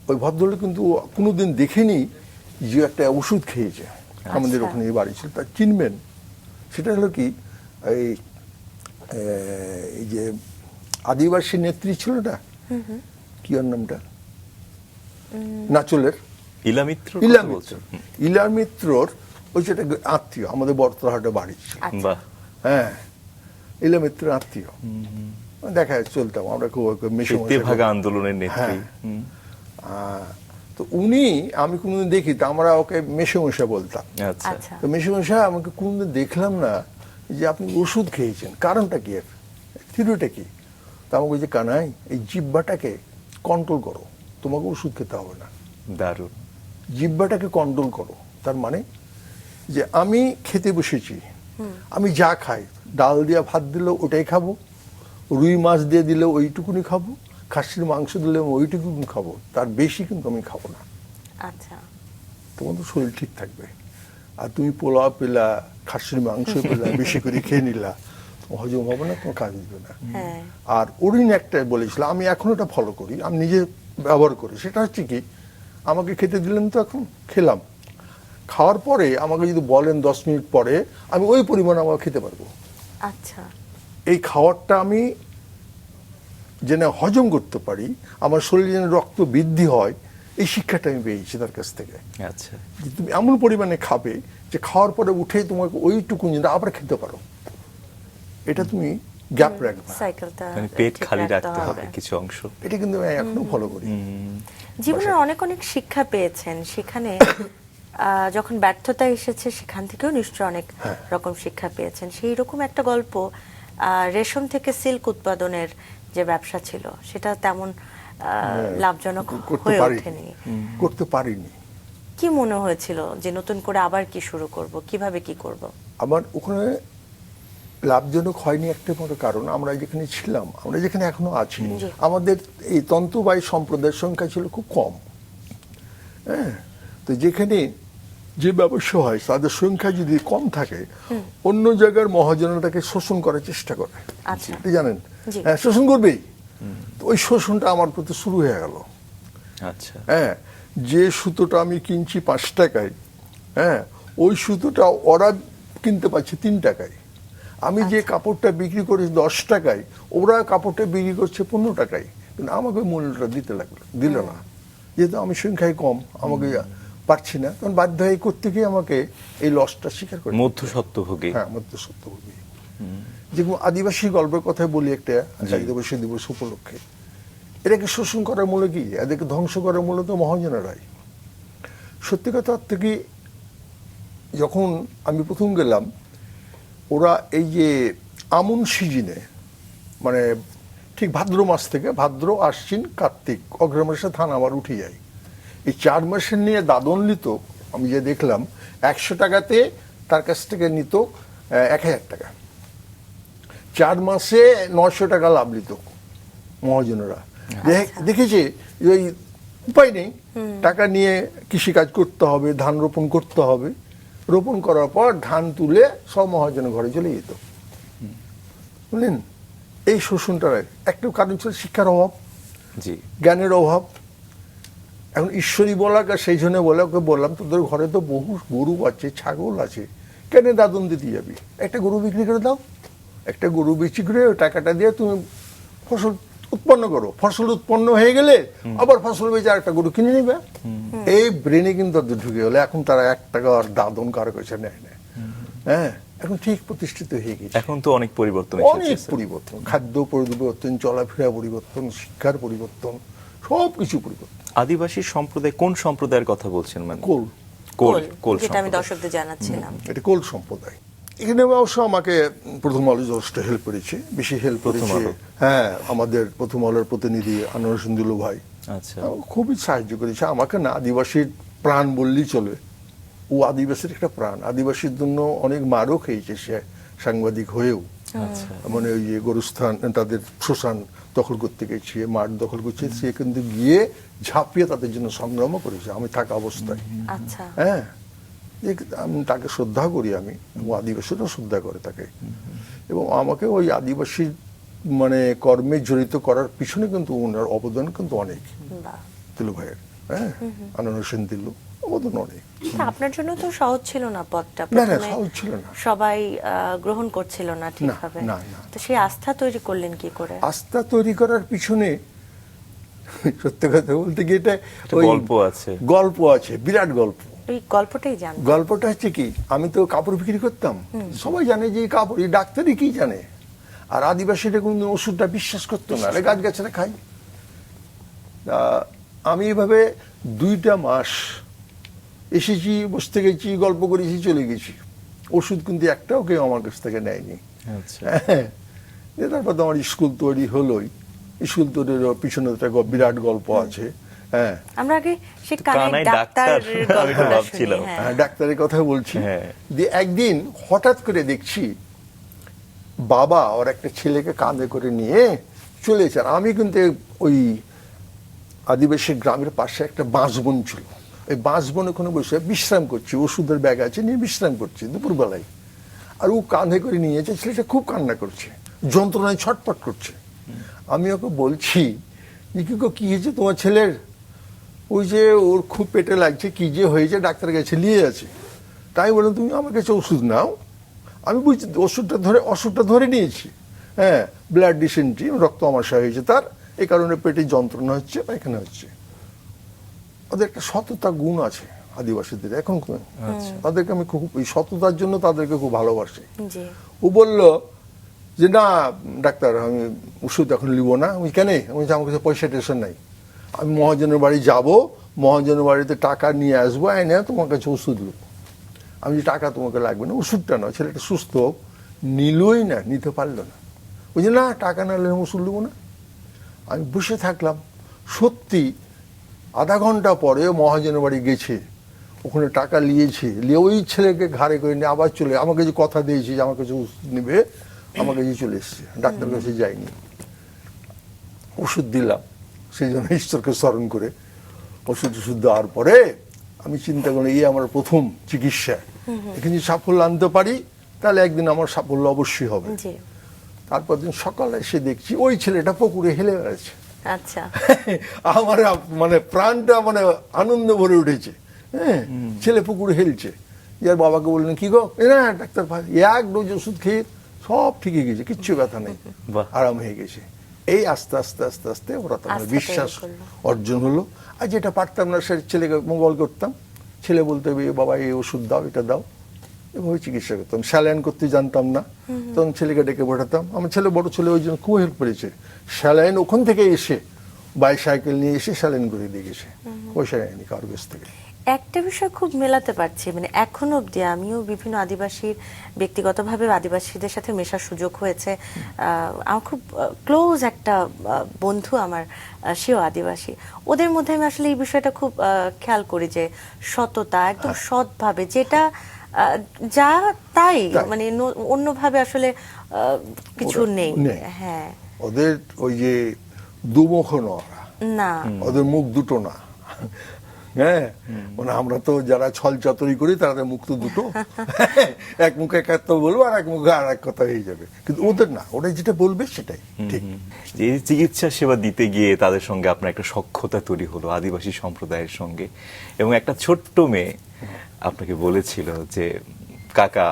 ওই ভদ্রলোক কিন্তু কোনোদিন দেখেনি যে একটা ওষুধ খেয়েছে। আমাদের ওখানে বাড়ি ছিল, তা চিনবেন। সেটা হলো কি, এই এই যে আদিবাসী নেত্রী ছিল না, কি ওর নামটা, নাচলের ইলামিত্র ইলামিত্র, ইলামিত্রর ওই যেটা আত্মীয়, আমাদের বর্তলাহাটে বাড়ি ছিল। বাহ, হ্যাঁ, ইলামিত্র আত্মীয়, দেখা চলতাম আমরা খুব মেশে তেভাগা আন্দোলনের নেত্রী। তো উনি, আমি কোনদিন দেখি, তো আমরা ওকে মেশে মশা বলতাম। আচ্ছা, আচ্ছা। তো মেশে মশা আমাকে কোনদিন দেখলাম না যে আপনি ওষুধ খেয়েছেন, কারণটা কি, এর থিরুটা কি? তা আমাকে যে কানাই, এই জিহ্বাটাকে কন্ট্রোল করো, তোমাকে ওষুধ খেতে হবে না, দারুণ। জিহ্বাটাকে কন্ট্রোল করো। তার মানে যে আমি খেতে বসেছি, আমি যা খাই, ডাল দিয়ে ভাত দিলেও ওটাই খাবো, রুই মাছ দিয়ে দিলে ওইটুকুনি খাবো, খাসির মাংস দিলে ওইটুকুনি খাবো, তার বেশি কিন্তু আমি খাবো না। আচ্ছা। তোমার তো শরীর ঠিক থাকবে। আর তুমি পোলাও পেলা, খাসির মাংস পেলা, বেশি করে খেয়ে নিলা, তোমার হজম হবে না, তোমার কাজ দিবে না। হ্যাঁ। আর অরিন একটা বলেছিল, আমি এখন ওটা ফলো করি, আমি নিজে ব্যবহার করি। সেটা হচ্ছে কি, আমাকে খেতে দিলেন তো, এখন খেলাম, খাওয়ার পরে আমাকে যদি বলেন 10 মিনিট পরে, আমি ওই পরিমাণ আমাকে খেতে পারবো। আচ্ছা। এই খাওয়ারটা আমি যেন হজম করতে পারি, আমার শরীরে যেন রক্ত বৃদ্ধি হয়, এই শিক্ষাটা আমি পেয়েছি তার কাছ থেকে। আচ্ছা, যে তুমি এমন পরিমাণে খাবে যে খাওয়ার পরে উঠে তোমাকে ওইটুকু যেন আবার খেতে পারো, এটা তুমি গ্যাপ রাখবে। সাইকেলটা মানে পেট ঠিক খালি রাখতে হবে কিছু অংশ। এটা কিন্তু আমি এখনো ফলো করি। জীবনের অনেক অনেক শিক্ষা পেয়েছেন সেখানে, যখন ব্যর্থতা এসেছে সেখান থেকেও নিশ্চয়ই অনেক রকম শিক্ষা পেয়েছেন। সেই রকম একটা গল্প, রেশম থেকে সিল্ক উৎপাদনের যে ব্যবসা ছিল, সেটা তেমন লাভজনক হয়ে ওঠেনি। করতে পারিনি। কি মনে হয়েছিল যে নতুন করে আবার কি শুরু করব, কিভাবে কি করব? আমার ওখানে লাভজনক হয়নি একটা বড় কারণ, আমরা যেখানে ছিলাম, আমরা যেখানে এখনো আছি, আমাদের এই তন্তুবায়ী সম্প্রদায়ের সংখ্যা ছিল খুব কম। হ্যাঁ, তো যেখানে যে ব্যবসা হয় তাদের সংখ্যা যদি কম থাকে, অন্য জায়গার মহাজনরা তাকে শোষণ করার চেষ্টা করে। আচ্ছা। আপনি জানেন, জি। হ্যাঁ, শোষণ করবেই। তো ওই শোষণটা আমার প্রতি শুরু হয়ে গেল। আচ্ছা, হ্যাঁ, যে সুতোটা আমি কিনছি 5 টাকায়, হ্যাঁ, ওই সুতোটা ওরা কিনতে পারছে 3 টাকায়। আমি যে কাপড়টা বিক্রি করি 10 টাকায়, ওরা কাপড়টা বিক্রি করছে 15 টাকায়, কিন্তু আমাকে মূল্যটা দিল না, যেহেতু আমি সংখ্যায় কম, আমাকে পারছি না, তখন বাধ্য হয়ে করতে গিয়ে আমাকে এই লসটা স্বীকার করে। মধ্যস্বত্বভোগী। হ্যাঁ, মধ্যস্বত্বভোগী। যেমন আদিবাসী গল্পের কথা বলি একটা, আদিবাসী দিবস উপলক্ষে, এটাকে শোষণ করার মূলে কি, এদেরকে ধ্বংস করার মূলে তো মহাজনেরাই। সত্যি কথা অর্থ কি, যখন আমি প্রথম গেলাম, ওরা এই যে আমন সিজনে, মানে ঠিক ভাদ্র মাস থেকে, ভাদ্র, আশ্বিন, কার্তিক, অগ্রহায়ণ মাসে ধান আবার উঠে যায়, এই 4 মাসের নিয়ে দাদন নিত। আমি যে দেখলাম 100 টাকাতে তার কাছ থেকে নিত 1000 টাকা, 4 মাসে 900 টাকা লাভ নিত মহাজনেরা। দেখেছে ওই উপায় নেই, টাকা নিয়ে কৃষিকাজ করতে হবে, ধান রোপণ করতে হবে, রোপণ করার পর ধান তুলে সব মহাজনের ঘরে চলে যেত। বুঝলেন, এই শোষণটার একটা কারণ ছিল শিক্ষার অভাব, জি, জ্ঞানের অভাব। এখন ঈশ্বরী বলাক, সেই জন্য বলে, ওকে বললাম তোদের ঘরে তো বহু গরু আছে, ছাগল আছে, কেন দাদন দিতে যাবি, একটা গরু বিক্রি করে দাও, একটা গরু বিক্রি করে ওই টাকাটা দিয়ে তুমি ফসল উৎপন্ন করো, ফসল উৎপন্ন হয়ে গেলে আবার ফসল বেচে আরেকটা গরু কিনে নিবে। এই ব্রেনে কিন্তু ঢুকে গেলে এখন তারা 1 টাকা আর দাদন কারো কাছে নেয় না। হ্যাঁ, এখন ঠিক প্রতিষ্ঠিত হয়ে গেছে। এখন তো অনেক পরিবর্তন অনেক এসেছে স্যার। পরিবর্তন, খাদ্য পরিবর্তন, চলাফেরা পরিবর্তন, শিক্ষার পরিবর্তন, সবকিছু পরিবর্তন। আদিবাসী সম্প্রদায়, কোন সম্প্রদায়ের কথা বলছেন? মানে কোল, কোল, কোল যেটা আমি সম্প্রদায়। দর্শকদের জানাচ্ছিলাম। এটা কোল সম্প্রদায়। এখানে অবশ্য আমাকে প্রথম আলো যথেষ্ট হেল্প করেছে, বেশি হেল্প করেছে। হ্যাঁ, আমাদের প্রথম আলোর প্রতিনিধি আনোয়ার হোসেন দুলু ভাই আচ্ছা, খুবই সাহায্য করেছে আমাকে। না, আদিবাসীর প্রাণ বললেই চলে, ও আদিবাসীর একটা প্রাণ, আদিবাসীর জন্য অনেক মারও খেয়েছে সে সাংবাদিক হয়েও। মানে ওই যে গরুস্থান, তাদের শ্মশান দখল করতে গেছে, মাঠ দখল করছে, সে কিন্তু গিয়ে ঝাঁপিয়ে তাদের জন্য সংগ্রামও করেছে আমি থাকা অবস্থায়। আচ্ছা, হ্যাঁ, আমি তাকে শ্রদ্ধা করি, আমি আদিবাসীরাও শ্রদ্ধা করে তাকে। এবং আমাকে ওই আদিবাসী মানে কর্মে জড়িত করার পিছনে কিন্তু ওনার অবদান কিন্তু অনেক, বাহ। তিলু ভাইয়ের, হ্যাঁ, আনন্দ সেন তিলু, অবদান অনেক। কিন্তু আপনার জন্য তো সহজ ছিল না পদটা, না, প্রথমে সহজ ছিল না। সবাই গ্রহণ করছিল না ঠিকভাবে। না। তো সেই আস্থা তৈরি করলেন কি করে? আস্থা তৈরি করার পিছনে সত্যি কথা বলতে গিয়ে এটা ওই গল্প আছে, গল্প আছে, বিরাট গল্প। ওই গল্পটাই জান। গল্পটা হচ্ছে কি, আমি তো কাপড় বিক্রি করতাম, সবাই জানে যে কাপড়, এই ডাক্তারই কি জানে, আর আদিবাসীরা কোনো ওষুধটা বিশ্বাস করতো না, গাছ গাছরা খাই। আমি এভাবে 2টা মাস এসেছি, বসতে গেছি, গল্প করেছি, চলে গেছি, ওষুধ কিন্তু একটাও কেউ আমার কাছ থেকে নেয়নি। আচ্ছা, হ্যাঁ, তারপর তো আমার স্কুল তৈরি হলোই, স্কুল তৈরির পিছনে একটা বিরাট গল্প আছে। হ্যাঁ, আমরা আগে সে কানাই কানাই ডাক্তার, ডাক্তার আমি তো গল্পটা ভাবছিলাম। শুনি। হ্যাঁ। হ্যাঁ, ডাক্তারের কথা বলছি। হ্যাঁ। দিয়ে একদিন হঠাৎ করে দেখছি বাবা ওর একটা ছেলেকে কাঁধে করে নিয়ে চলেছে, আর আমি কিন্তু ওই আদিবাসী গ্রামের পাশে একটা বাঁশবন ছিল, এই বাঁশবন ওখানে বসে বিশ্রাম করছি, ওষুধের ব্যাগ আছে নিয়ে বিশ্রাম করছি দুপুরবেলায়, আর ও কাঁধে করে নিয়েছে, ছেলেটা খুব কান্না করছে, যন্ত্রণায় ছটপট করছে। আমি ওকে বলছি যে কি হয়েছে তোমার ছেলের? ওই যে ওর খুব পেটে লাগছে, কি যে হয়েছে, ডাক্তারের কাছে নিয়ে আছে। তাই বললাম তুমি আমার কাছে ওষুধ নাও। আমি বুঝছি অসুখটা ধরে নিয়েছি, হ্যাঁ, ব্লাড ডিসেন্ট্রি, রক্ত আমাশা হয়েছে তার, এই কারণে পেটে যন্ত্রণা হচ্ছে, পায়খানা হচ্ছে। ওদের একটা সততা গুণ আছে আদিবাসীদের, এখন তাদেরকে আমি খুব, এই সততার জন্য তাদেরকে খুব ভালোবাসি। জি। ও বলল যে না ডাক্তার, আমি ওষুধ এখন নিব না। আমি কেন? আমি আমার কাছে পয়সা টেনশন নাই, আমি মহাজনের বাড়ি যাব, মহাজনের বাড়িতে টাকা নিয়ে আসবো, এনে তোমার কাছে ওষুধ নেব। আমি যে টাকা তোমাকে লাগবে না, ওষুধটা নয়, ছেলেটা সুস্থ হোক। নিলই না, নিতে পারলো না, বুঝলি না, টাকা না নিলে ওষুধ নেবো না। আমি বসে থাকলাম, সত্যি আধা ঘন্টা পরে মহাজনের বাড়ি গেছে, ওখানে টাকা নিয়েছে, নিয়ে ওই ছেলেকে ঘাড়ে করে নিয়ে আবার চলে, আমাকে যে কথা দিয়েছে যে আমার কাছে ওষুধ নেবে, আমার কাছে চলে এসছে, ডাক্তার কাছে যায়নি। ওষুধ দিলাম সেই জন্য ঈশ্বরকে স্মরণ করে, ওষুধ দেওয়ার পরে আমি চিন্তা করি এই আমার প্রথম চিকিৎসা, এখানে যদি সাফল্য আনতে পারি তাহলে একদিন আমার সাফল্য অবশ্যই হবে। জি। তারপর দিন সকালে এসে দেখছি ওই ছেলেটা পুকুরে হেলে বেড়াচ্ছে। আচ্ছা। আমার মানে প্রাণটা মানে আনন্দ ভরে উঠেছে। হ্যাঁ, ছেলে পুকুরে হেলছে। যার বাবাকে বললেন কি গো, না ডাক্তার ভাই, 1 ডোজ ওষুধ খেয়ে সব ঠিক হয়ে গেছে, কিচ্ছু ব্যথা নেই, আরাম হয়ে গেছে। এই আস্তে আস্তে আস্তে আস্তে ওরা তো বিশ্বাস অর্জন হলো। আর যেটা পারতাম না সে ছেলেকে মোবাইল করতাম, ছেলে বলতে বাবা এই ওষুধ দাও, এটা দাও, এভাবে চিকিৎসা করতাম। স্যালাইন করতে জানতাম না, তখন ছেলেকে ডেকে পাঠাতাম। আমার ছেলে, বড় ছেলে, ওই জন্য খুব হেল্প করেছে। স্যালাইন ওখান থেকে এসে বাইসাইকেল নিয়ে এসে স্যালাইন করে দিয়ে গেছে, পয়সা নেয়নি কারোর কাছ থেকে। একটা বিষয় খুব মেলাতে পারছি, মানে এখনো অব্দি আমিও বিভিন্ন আদিবাসীর, ব্যক্তিগতভাবে আদিবাসীদের সাথে মেশার সুযোগ হয়েছে। আমার খুব ক্লোজ একটা বন্ধু আমার, সেও আদিবাসী। ওদের মধ্যে আমি আসলে এই বিষয়টা খুব খেয়াল করি যে সততা, একদম সৎভাবে, যেটা যা তাই, মানে অন্যভাবে আসলে কিছু নেই। হ্যাঁ, ওদের ওই যে দুমুখ না, ওদের মুখ দুটো না। হ্যাঁ, মানে আমরা তো যারা ছল চাতুরি করি তাদের মুখ তো দুটো, এক মুখে এক কথা বলবো আর এক মুখে আর এক কথা হয়ে যাবে, কিন্তু ওদের না, ওরা যেটা বলবে সেটাই ঠিক। এই চিকিৎসা সেবা দিতে গিয়ে তাদের সঙ্গে আপনার একটা সখ্যতা তৈরি হলো আদিবাসী সম্প্রদায়ের সঙ্গে, এবং একটা ছোট্ট মেয়ে আপনাকে বলেছিল যে কাকা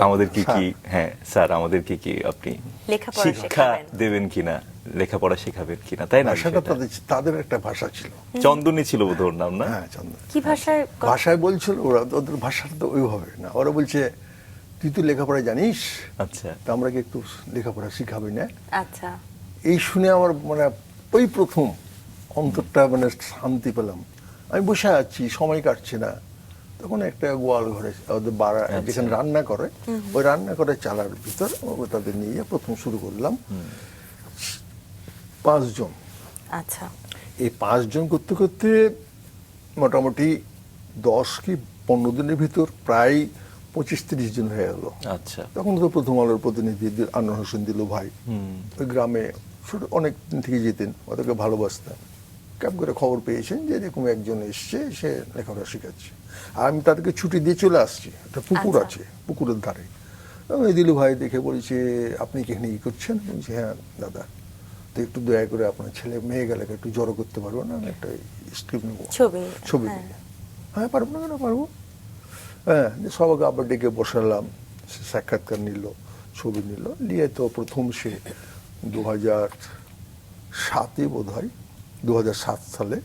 আমাদের কি, হ্যাঁ স্যার আমাদের কি আপনি শিক্ষা দেবেন কিনা, লেখাপড়া শেখাবেন কিনা, তাই না? তাদের একটা ভাষা ছিল, চন্দনী ছিল ওর নাম, না? হ্যাঁ, চন্দনী। কি ভাষায় বলছিল ওরা, ওদের ভাষাটা তো ওইভাবে না। ওরা বলছে তুই তো লেখাপড়া জানিস, আচ্ছা, তা আমরা কি একটু লেখাপড়া শিখাবি না? আচ্ছা। এই শুনে আমার মানে ওই প্রথম অন্তরটা মানে শান্তি পেলাম। আমি বসে আছি, সময় কাটছে না, তখন একটা গোয়াল ঘরে ওদের বাড়া, যেখানে রান্না করে, ওই রান্না করে চালার ভিতর তাদের নিয়ে প্রথম শুরু করলাম। 5 জন। আচ্ছা। এই 5 জন করতে করতে মোটামুটি 10 কি 15 দিনের ভিতর প্রায় 25-30 জন হয়ে গেল। আচ্ছা। তখন তো প্রথম আলোর প্রতিনিধি আনোয়ার হোসেন দিলু ভাই ওই গ্রামে ছোট অনেক দিন থেকে যেতেন, ওদেরকে ভালোবাসতেন। ক্যাব করে খবর পেয়েছেন যে এরকম একজন এসছে, সে লেখাপড়া শেখাচ্ছে। আর আমি তাদেরকে ছুটি দিয়ে চলে আসছি, একটা পুকুর আছে, পুকুরের ধারে। ওই দিলু ভাই দেখে বলছে, আপনি কি এখানে কি করছেন? বলছি, হ্যাঁ দাদা, তো একটু দয়া করে আপনার ছেলে মেয়ে গেলাকে একটু জড়ো করতে পারবো না? আমি একটা স্ক্রিপ্ট নেবো, ছবি নেবো। হ্যাঁ পারবো না, কেন পারবো। হ্যাঁ, সবাইকে আবার ডেকে বসালাম, সাক্ষাৎকার নিল, ছবি নিল, নিয়ে তো প্রথম সে 2007 বোধ হয়, 2007 সালে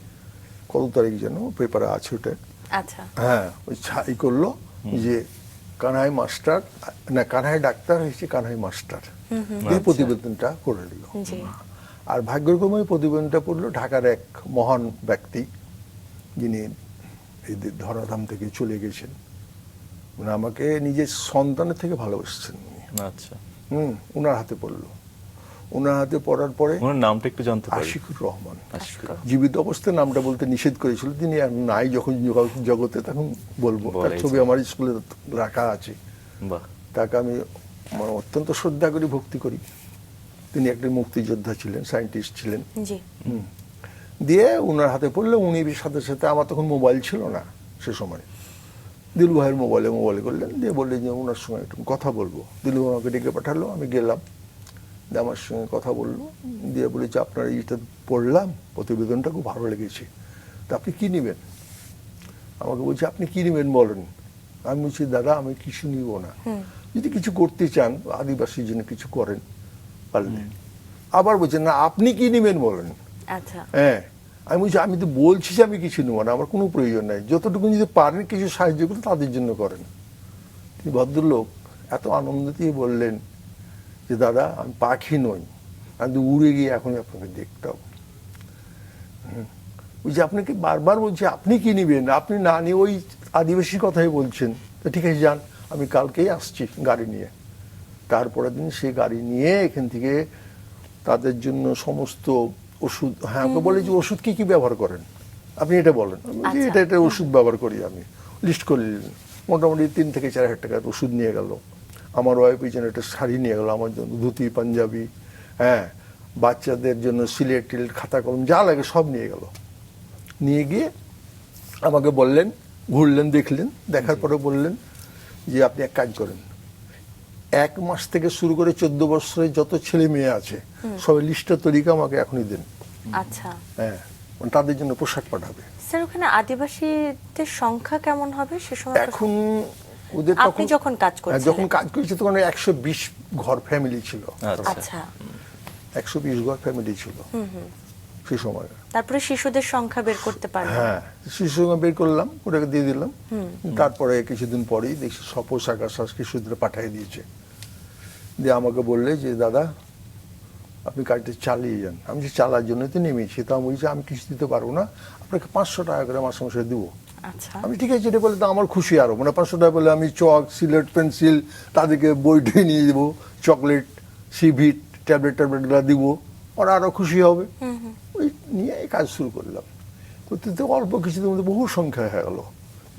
কত তারিখ যেন পেপারে আছে ওটা। আচ্ছা। হ্যাঁ, ওই ছাই করলো যে কানাই মাস্টার না, কানাই ডাক্তার হয়েছে কানাই মাস্টার, এই প্রতিবেদনটা করে দিল। আর ভাগ্যক্রমে প্রতিবেদনটা পড়লো ঢাকার এক মহান ব্যক্তি, যিনি এই ধরাধাম থেকে চলে গেছেন, মানে আমাকে নিজের সন্তানের থেকে ভালোবাসছেন। আচ্ছা। ওনার হাতে পড়লো। ওনার হাতে পড়ার পরে ওনার নামটা একটু জানতে পারি? আশিকুর রহমান। জীবিত অবস্থায় নামটা বলতে নিষেধ করেছিল, তিনি আর নাই যখন জগতে, তখন বলবো। তার ছবি আমার স্কুলে রাখা আছে। তাকে আমি অত্যন্ত শ্রদ্ধা করি, ভক্তি করি। তিনি একজন মুক্তিযোদ্ধা ছিলেন, সায়েন্টিস্ট ছিলেন। দিয়ে ওনার হাতে পড়লে উনি সাথে সাথে, আমার তখন মোবাইল ছিল না সে সময়, দিলু ভাইয়ের মোবাইলে করলেন, দিয়ে বললেন যে ওনার সঙ্গে একটু কথা বলবো। দিলু ভাই আমাকে ডেকে পাঠালো, আমি গেলাম, আমার সঙ্গে কথা বললো, দিয়ে বলেছে আপনার এইটা পড়লাম, প্রতিবেদনটা খুব ভালো লেগেছে, তা আপনি কি নেবেন? আমাকে বলছে, আপনি কি নেবেন বলেন। আমি বলছি, দাদা আমি কিছু নিব না, যদি কিছু করতে চান আদিবাসীর জন্য কিছু করেন পারলে। আবার বলছেন, না আপনি কি নেবেন বলেন। হ্যাঁ, আমি বলছি, আমি তো বলছি যে আমি কিছু নেব না, আমার কোনো প্রয়োজন নাই, যতটুকু যদি পারেন কিছু সাহায্য করে তাদের জন্য করেন। তিনি ভদ্রলোক এত আনন্দ দিয়ে বললেন যে দাদা আমি পাখি নই, আমি তো উড়ে গিয়ে এখন আপনাকে দেখতাম। ওই যে আপনাকে বারবার বলছি আপনি কি নিবেন, আপনি না নিয়ে ওই আদিবাসী কথাই বলছেন, তো ঠিক আছে যান, আমি কালকেই আসছি গাড়ি নিয়ে। তারপরের দিন সে গাড়ি নিয়ে এখান থেকে তাদের জন্য সমস্ত ওষুধ, হ্যাঁ ওকে বলে যে ওষুধ কি কি ব্যবহার করেন আপনি এটা বলেন। এটা ওষুধ ব্যবহার করি আমি, লিস্ট করে নিলেন। মোটামুটি 3 থেকে 4 হাজার টাকার ওষুধ নিয়ে গেল। আমার ওয়াইফের জন্য একটা শাড়ি নিয়ে গেল, আমার জন্য ধুতি পাঞ্জাবি, হ্যাঁ বাচ্চাদের জন্য সিলেট টিলেট খাতা কলম যা লাগে সব নিয়ে গেল। নিয়ে গিয়ে আমাকে বললেন, ঘুরলেন, দেখলেন, দেখার পরে বললেন যে আপনি এক কাজ করেন, 1 মাস থেকে শুরু করে 14 বছরের যত ছেলে মেয়ে আছে সবাই লিস্টটা তৈরি করে আমাকে এখনই দেন। আচ্ছা। হ্যাঁ, তাদের জন্য পোশাক পাঠাবে। স্যার ওখানে আদিবাসীদের সংখ্যা কেমন হবে সে সময়? এখন ওদের আপনি যখন কাজ করেছি তখন 120 ঘর ফ্যামিলি ছিল। আচ্ছা, 120 ঘর ফ্যামিলি ছিল সেই সময়। তারপরে শিশুদের সংখ্যা বের করতে পারলাম। হ্যাঁ, শিশু সংখ্যা বের করলাম, ওটাকে দিয়ে দিলাম। তারপরে কিছুদিন পরেই দেখছি সব পোশাক আশাক শিশুদের পাঠিয়ে দিয়েছে। দিয়ে আমাকে বললে যে দাদা আপনি কাজটা চালিয়ে যান। আমি যে চালার জন্য তো নেমেছি, তা আমি বলছি আমি কিছু দিতে পারবো না, আপনাকে 500 টাকা করে মাসে মাসে দেবো। আমি ঠিক আছে, এটা বলে তো আমার খুশি আরো, মানে 500 টাকা বলে আমি চক সিলেট পেন্সিল তাদেরকে বই টই নিয়ে দেবো, চকলেট সিভিট ট্যাবলেটগুলো দিব, ওরা আরো খুশি হবে। ওই নিয়ে এই কাজ শুরু করলাম। করতে অল্প কিছুদিনের মধ্যে বহু সংখ্যা হয়ে গেল,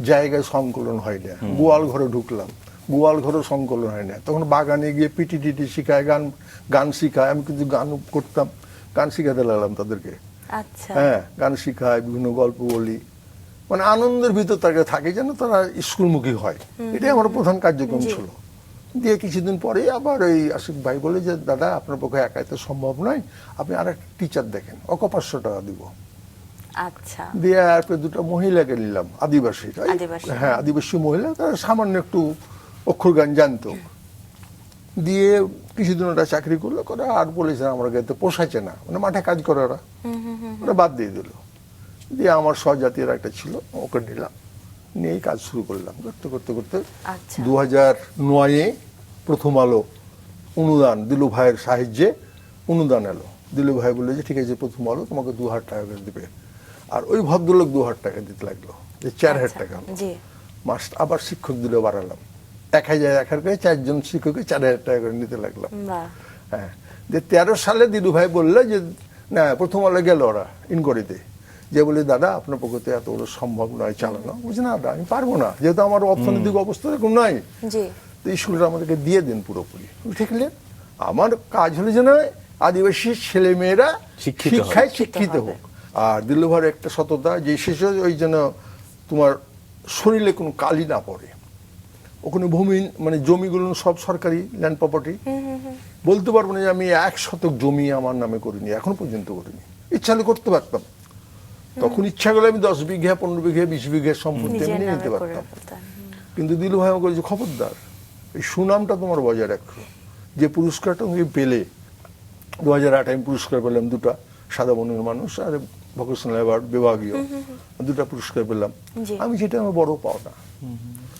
জায়গায় সংকলন হয় না। গোয়াল ঘরে ঢুকলাম, গোয়াল ঘরে সংকলন হয় না। তখন বাগানে গিয়ে পিটি টিটি শিখায়, গান শিখায়। আমি কিন্তু গান করতাম, গান শিখাতে লাগলাম তাদেরকে। হ্যাঁ, গান শিখায়, বিভিন্ন গল্প বলি, মানে আনন্দের ভিতর তাকে থাকে যেন তারা স্কুলমুখী হয়। এটাই আমার প্রধান কার্যক্রম ছিল। দিয়ে কিছুদিন পরে আবার ওই আশিক ভাই বলে যে দাদা আপনার পক্ষে একাই তো সম্ভব নয়, আপনি আর একটা টিচার দেখেন, ওকে 500 টাকা দিব। দিয়ে এরপরে 2টা মহিলাকে নিলাম, আদিবাসী। হ্যাঁ, আদিবাসী মহিলা, তারা সামান্য একটু অক্ষর গান জানতো। দিয়ে কিছুদিন ওরা চাকরি করলো, করে আর বলেছে আমার গাড়িতে পোষাচ্ছে না, মানে মাঠে কাজ করে ওরা বাদ দিয়ে দিল। দিয়ে আমার স্বজাতির একটা ছিল, ওকে নিলাম, নিয়েই কাজ শুরু করলাম। করতে করতে করতে 2009-এ প্রথম আলো অনুদান, দিলু ভাইয়ের সাহায্যে অনুদান এলো। দিলু ভাই বললো যে ঠিক আছে প্রথম আলো তোমাকে 2000 টাকা করে দেবে। আর ওই ভদ্রলোক 2000 টাকা দিতে লাগলো, যে 4000 টাকা মাস। আবার শিক্ষক দিলেও বাড়ালাম, 1000 করে 4 জন শিক্ষককে 4000 টাকা করে নিতে লাগলাম। হ্যাঁ, যে 13 সালে দিলু ভাই বললো যে না, প্রথম আলো গেল ওরা ইনকোয়ারিতে যে বলে দাদা আপনার পক্ষে এত বড় সম্ভব নয় চালানো, বলছে না দাদা আমি পারবো না, যেহেতু আমার অর্থনৈতিক অবস্থা এরকম নয়, জি তো স্কুলটা আমাদেরকে দিয়ে দেন পুরোপুরি। দেখলেন আমার কাজ হলো যেন আদিবাসী ছেলে মেয়েরা শিক্ষিত হয়। শিক্ষায় শিক্ষিত হোক। আর দিল্লুভার একটা সততা যে শেষে ওই যেন তোমার শরীরে কোনো কালি না পড়ে। ওখানে ভূমি মানে জমিগুলো সব সরকারি ল্যান্ড প্রপার্টি, বলতে পারবো না যে আমি 1 শতক জমি আমার নামে করিনি, এখন পর্যন্ত করিনি, ইচ্ছা হলে করতে পারতাম। তখন ইচ্ছা করলে আমি 10 বিঘা 15 বিঘা 20 বিঘা সম্পত্তি নিজের আমি নিয়ে নামে নিতে করে পারতাম। ফেলতেন। কিন্তু দিলু ভাই আমাকে বলেছে খবরদার এই সুনামটা তোমার বজায় রাখো। যে পুরস্কারটা তুমি পেলে 2008 আমি পুরস্কার পেলাম 2টা, সাদা বনের মানুষ আর ভোকেশনাল অ্যাওয়ার্ড বিভাগীয় 2টা পুরস্কার পেলাম। জি। আমি যেটা আমার বড় পাওনা,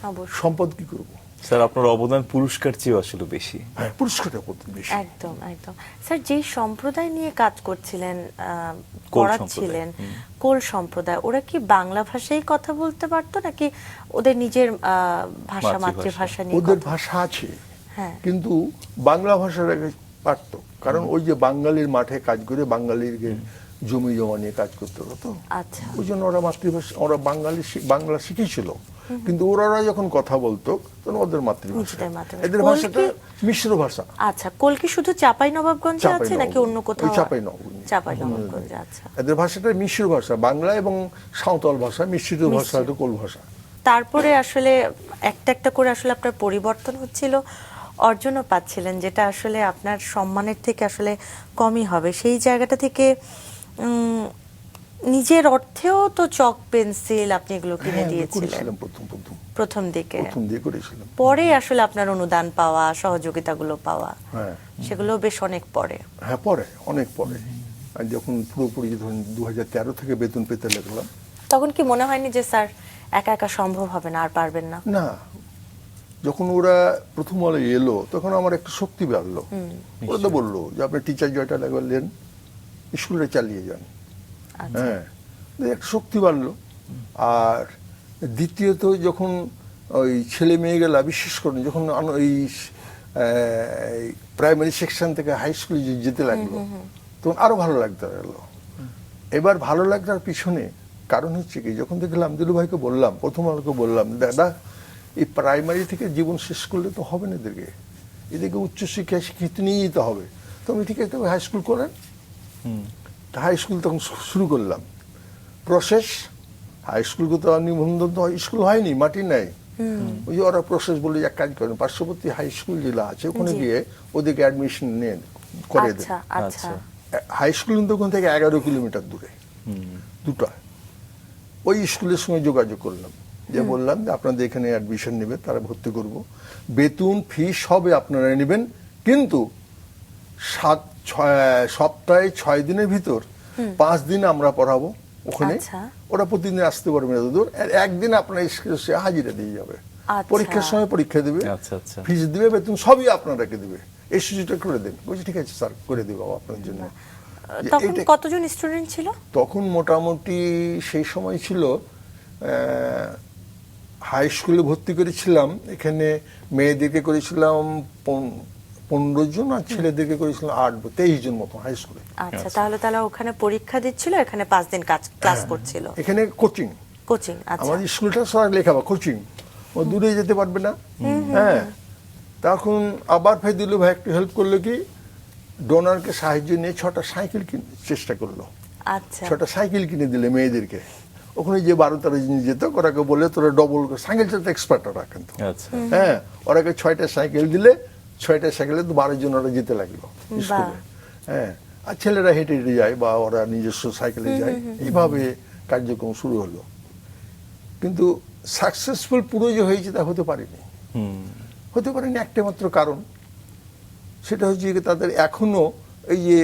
অবশ্যই সম্পদ কি করব? স্যার আপনার অবদান পুরস্কার চেয়ে আসলে বেশি। হ্যাঁ পুরস্কারটা কত বেশি। একদম একদম। স্যার যেই সম্প্রদায় নিয়ে কাজ করছিলেন, কোল পড়াচ্ছিলেন, কোল সম্প্রদায়, ওরা কি বাংলা ভাষায় কথা বলতে পারতো নাকি ওদের নিজের ভাষা মাতৃভাষা নিয়ে ওদের কথা- ভাষা আছে, হ্যাঁ কিন্তু বাংলা ভাষাটা পারতো, কারণ ওই যে বাঙালির মাঠে কাজ করে বাঙালির জমি জমা নিয়ে কাজ করতে হতো। আচ্ছা ওই জন্য ওরা মাতৃভাষা, ওরা বাংলা শিখেছিল, কিন্তু ওরা যখন কথা বলতো তখন ওদের মাতৃভাষা, নিজেদের মাতৃভাষা। এদের কোল ভাষাটা কি- মিশ্র ভাষা। আচ্ছা, কোল কি শুধু চাপাই নবাবগঞ্জে আছে চাঁপাইনবাবগঞ্জ, নাকি অন্য কোথাও? ওই চাঁপাইনবাবগঞ্জ। চাপাই নবাবগঞ্জে। আচ্ছা, এদের ভাষাটা মিশ্র ভাষা, বাংলা এবং সাঁওতাল ভাষা মিশ্রিত ভাষা, এটা কোল ভাষা। তারপরে আসলে একটা একটা করে আসলে আপনার পরিবর্তন হচ্ছিল, অর্জনও পাচ্ছিলেন, যেটা আসলে আপনার সম্মানের থেকে আসলে কমই হবে। সেই জায়গাটা থেকে নিজের অর্থেও তো চক পেন্সিল আপনি এগুলো কিনে হ্যাঁ, দিয়েছিলেন করেছিলাম প্রথম প্রথম দিকে, করেছিলাম। পরে আসলে আপনার অনুদান পাওয়া, সহযোগিতাগুলো পাওয়া, হ্যাঁ সেগুলো বেশ অনেক পরে। হ্যাঁ পরে, অনেক পরে। আর যখন পুরোপুরি ধরুন 2013 থেকে বেতন পেতে লাগলাম, তখন কি মনে হয়নি যে স্যার একা একা সম্ভব হবে না, আর পারবেন না? না যখন ওরা প্রথম আলো এলো তখন আমার একটা শক্তি বাড়লো। ওরা তো বললো যে আপনি টিচার জয়টা লাগালেন, স্কুলটা চালিয়ে যান। আচ্ছা, হ্যাঁ, একটা শক্তি বাড়লো। আর দ্বিতীয়ত যখন ওই ছেলে মেয়েগুলা, বিশেষ করে যখন ওই প্রাইমারি সেকশন থেকে হাই স্কুলে যেতে লাগলো, তখন আরো ভালো লাগতে লাগলো। এবার ভালো লাগার পিছনে কারণ হচ্ছে কি, যখন দেখলাম দিলু ভাইকে বললাম, প্রথম আলোকে বললাম, দাদা এই প্রাইমারি থেকে জীবন শেষ করলে তো হবে না, এদেরকে উচ্চশিক্ষায় শিক্ষিত নিয়ে যেতে হবে। তো আমি ঠিক আছে হাই স্কুল করেন। হাই স্কুল তখন শুরু করলাম প্রসেস। হাই স্কুল তো নিবন্ধন তো স্কুল হয়নি, মাটি নাই। ওই যে ওরা প্রসেস বলে এক কাজ করেন, পার্শ্ববর্তী হাই স্কুল যেগুলো আছে ওখানে গিয়ে ওদেরকে অ্যাডমিশন নিয়ে করে দেন। আচ্ছা আচ্ছা, হাই স্কুল কিন্তু ওখান থেকে 11 কিলোমিটার দূরে, দুটো। ওই স্কুলের সঙ্গে যোগাযোগ করলাম, যে বললাম যে আপনাদের এখানে অ্যাডমিশন নেবে, তারা ভর্তি করব, বেতন ফি সবে আপনারা নেবেন, কিন্তু সপ্তাহে 6 দিনের ভিতর 5 দিন আমরা পড়াবো ওখানে। আচ্ছা। ওরা প্রতিদিন আসতে পারবে না দূর, একদিন আপনার স্কুলে হাজিরা দিয়ে যাবে, আচ্ছা। পরীক্ষার সময় পরীক্ষা দেবে, আচ্ছা, আচ্ছা। ফিস দিবে, বেতন সবই আপনারাকে দেবে, এই সুযোগটা করে দেন। বলছি ঠিক আছে স্যার, করে দেবো আপনার জন্য। যে তখন এইটা- কতজন স্টুডেন্ট ছিল? তখন মোটামুটি সেই সময় ছিল হাই স্কুলে ভর্তি করেছিলাম, এখানে মেয়েদেরকে করেছিলাম 15 জন, আর ছেলেদেরকে করেছিলাম 23 জন মতো হাই স্কুলে। আচ্ছা, তাহলে তারা ওখানে পরীক্ষা দিচ্ছিল, এখানে 5 দিন ক্লাস করছিল, এখানে কোচিং, কোচিং। আচ্ছা, আমাদের স্কুলটা সব লেখাবা কোচিং, ও দূরে যেতে পারবে না। হ্যাঁ, তখন আবার ফের দিলু ভাই একটু হেল্প করলো, কি ডোনারকে সাহায্য নিয়ে 6টা সাইকেল কিনতে চেষ্টা করলো। আচ্ছা, 6টা সাইকেল কিনে দিলে মেয়েদেরকে। ওখানে যে 12-13 জন যেত, ওরাকে বলে তোরা ডবল সাইকেল চালাতে এক্সপার্ট ওরা কিন্তু। আচ্ছা, হ্যাঁ, ওরাকে 6টা সাইকেল দিলে, 6টা সাইকেলে তো 12 জন ওরা যেতে লাগলো স্কুলে। হ্যাঁ, আর ছেলেরা হেঁটে হেঁটে যায় বা ওরা নিজস্ব সাইকেলে যায়, এইভাবে কার্যক্রম শুরু হলো। কিন্তু সাকসেসফুল পুরো যে হয়েছে তা হতে পারেনি। হতে পারেনি একটা মাত্র কারণ, সেটা হচ্ছে যে তাদের এখনো এই যে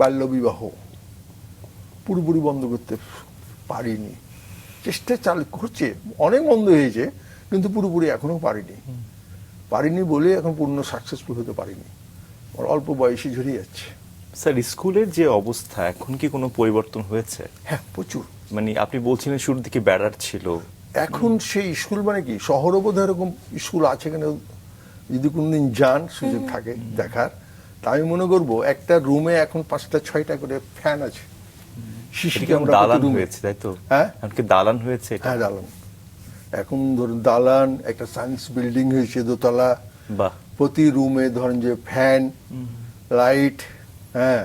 বাল্যবিবাহ পুরোপুরি বন্ধ করতে পারিনি। চেষ্টা চালু করছে, অনেক বন্ধ হয়েছে, কিন্তু পুরোপুরি এখনো পারিনি বলে এখন পূর্ণ সাকসেসফুল হতে পারিনি। অল্প বয়সে ঝরে যাচ্ছে। স্যার স্কুলের যে অবস্থা, এখন কি কোনো পরিবর্তন হয়েছে? হ্যাঁ, প্রচুর। মানে আপনি বলছিলেন শুরুর দিকে ব্যারার ছিল, এখন সেই স্কুল মানে কি, শহরে বোধহয় এরকম স্কুল আছে কিনা, যদি কোনদিন যান সুযোগ থাকে দেখার, তা আমি মনে করবো একটা রুমে এখন 5টা 6টা করে ফ্যান আছে, সিসি এটা কি এখন ক্যামেরা দালান রুমে। হয়েছে তাই তো? হ্যাঁ এখন কি দালান হয়েছে এটা? হ্যাঁ দালান। এখন ধরুন দালান, একটা সায়েন্স বিল্ডিং হয়েছে দোতলা, বাহ, প্রতি রুমে ধরেন যে ফ্যান, লাইট, হ্যাঁ,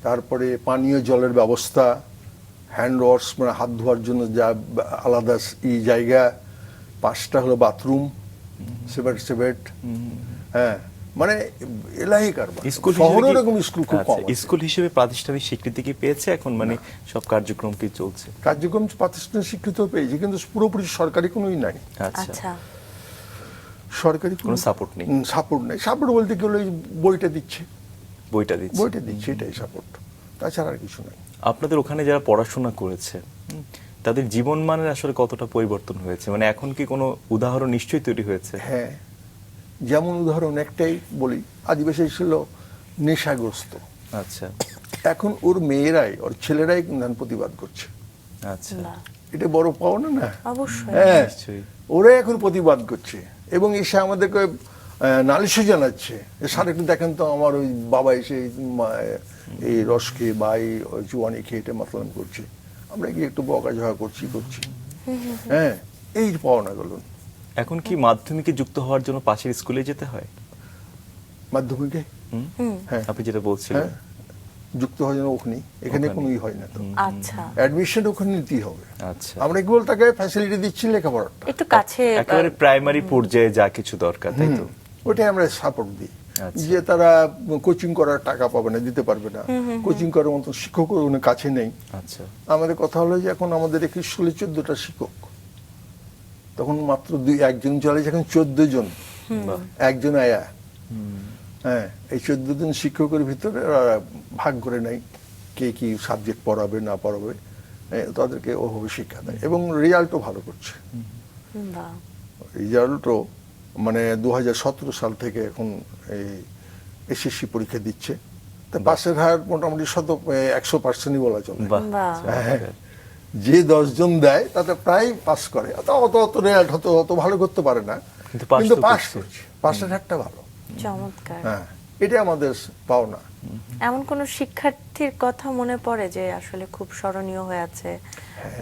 তারপরে পানীয় জলের ব্যবস্থা, হ্যান্ড ওয়াশ মানে হাত ধোয়ার জন্য যা আলাদা জায়গা, 5টা হলো বাথরুম, সেপারেট, হ্যাঁ, মানে এলাহি কারবার। স্কুল শহরে হিসেবে কি- এরকম স্কুল খুব কম আচ্ছা, আছে। স্কুল হিসেবে প্রাতিষ্ঠানিক স্বীকৃতি কি পেয়েছে এখন, মানে সব কার্যক্রম কি চলছে? কার্যক্রম প্রাতিষ্ঠানিক স্বীকৃত পেয়েছে, কিন্তু পুরোপুরি সরকারি কোনোই নাই। আচ্ছা, আচ্ছা, সরকারি কোনো support নেই? সাপোর্ট নেই। সাপোর্ট বলতে গেলে ওই বইটা দিচ্ছে, বইটা দিচ্ছে। এটাই সাপোর্ট, তাছাড়া আর কিছু নাই। আপনাদের ওখানে যারা পড়াশোনা করেছে তাদের জীবনমানের আসলে কতটা পরিবর্তন হয়েছে, মানে এখন কি কোনো উদাহরণ নিশ্চয়ই তৈরি হয়েছে? হ্যাঁ, যেমন উদাহরণ একটাই বলি, আদিবাসী ছিল নেশাগ্রস্ত, আচ্ছা এখন ওর মেয়েরাই, ওর ছেলেরাই কিন্তু প্রতিবাদ করছে। আচ্ছা, বাহ, এটা বড় পাওনা না? অবশ্যই। হ্যাঁ, নিশ্চয়ই। ওরা এখন প্রতিবাদ করছে এবং এসে আমাদেরকে নালিশও জানাচ্ছে যে স্যার একটু দেখেন তো, আমার ওই বাবা এসে এই রস খেয়ে বা এই জুয়ানি খেয়ে এটা মাতলামি করছে, আমরা কি একটু বকাঝকা করছি। হ্যাঁ, এই পাওনা গেল। এখন কি মাধ্যমিকে যুক্ত হওয়ার জন্য পাশের স্কুলে যেতে হয়? মাধ্যমিকে হ্যাঁ আপনি যেটা বলছিলেন। হ্যাঁ, যুক্ত হয় যেন ওখানে, এখানে ওখানে। কোনোই হয় না তো। আচ্ছা, অ্যাডমিশন ওখানে নিতেই হবে। আচ্ছা, আমরা কেবল তাকে ফ্যাসিলিটি দিচ্ছি লেখাপড়াটা, একটু কাছে একেবারে প্রাইমারি পর্যায়ে যা কিছু দরকার তাই তো? ওটাই আমরা সাপোর্ট দিই। আচ্ছা। যে তারা কোচিং করার টাকা পাবে না, দিতে পারবে না, কোচিং করার মতো শিক্ষক ওখানে কাছে নেই। আচ্ছা, আমাদের কথা হলো যে এখন আমাদের একটি স্কুলে 14টা শিক্ষক, তখন মাত্র একজন চলে, এখন 14 জন, বাহ, একজন আয়া। হ্যাঁ, এই 14 জন শিক্ষকের ভিতরে ওরা ভাগ করে নেয় কে কি সাবজেক্ট পড়াবে না পড়াবে, তাদেরকে ওভাবে শিক্ষা দেয় এবং রেজাল্টও ভালো করছে। বাহ, রেজাল্টও মানে 2017 সাল থেকে এখন এই এসএসসি পরীক্ষা দিচ্ছে, তা পাসের হার মোটামুটি 100%ই বলা চলে। বাহ, বাহ। হ্যাঁ, যে 10 জন দেয় তাতে প্রায় পাস করে, অত রেজাল্ট অত ভালো করতে পারে না, কিন্তু পাস কিন্তু তো পাস করছে। করছে, পাসের হারটা ভালো। চমৎকার। হ্যাঁ, এটা আমাদের পাওনা। এমন কোন শিক্ষার্থীর কথা মনে পড়ে যে আসলে খুব স্মরণীয় হয়ে আছে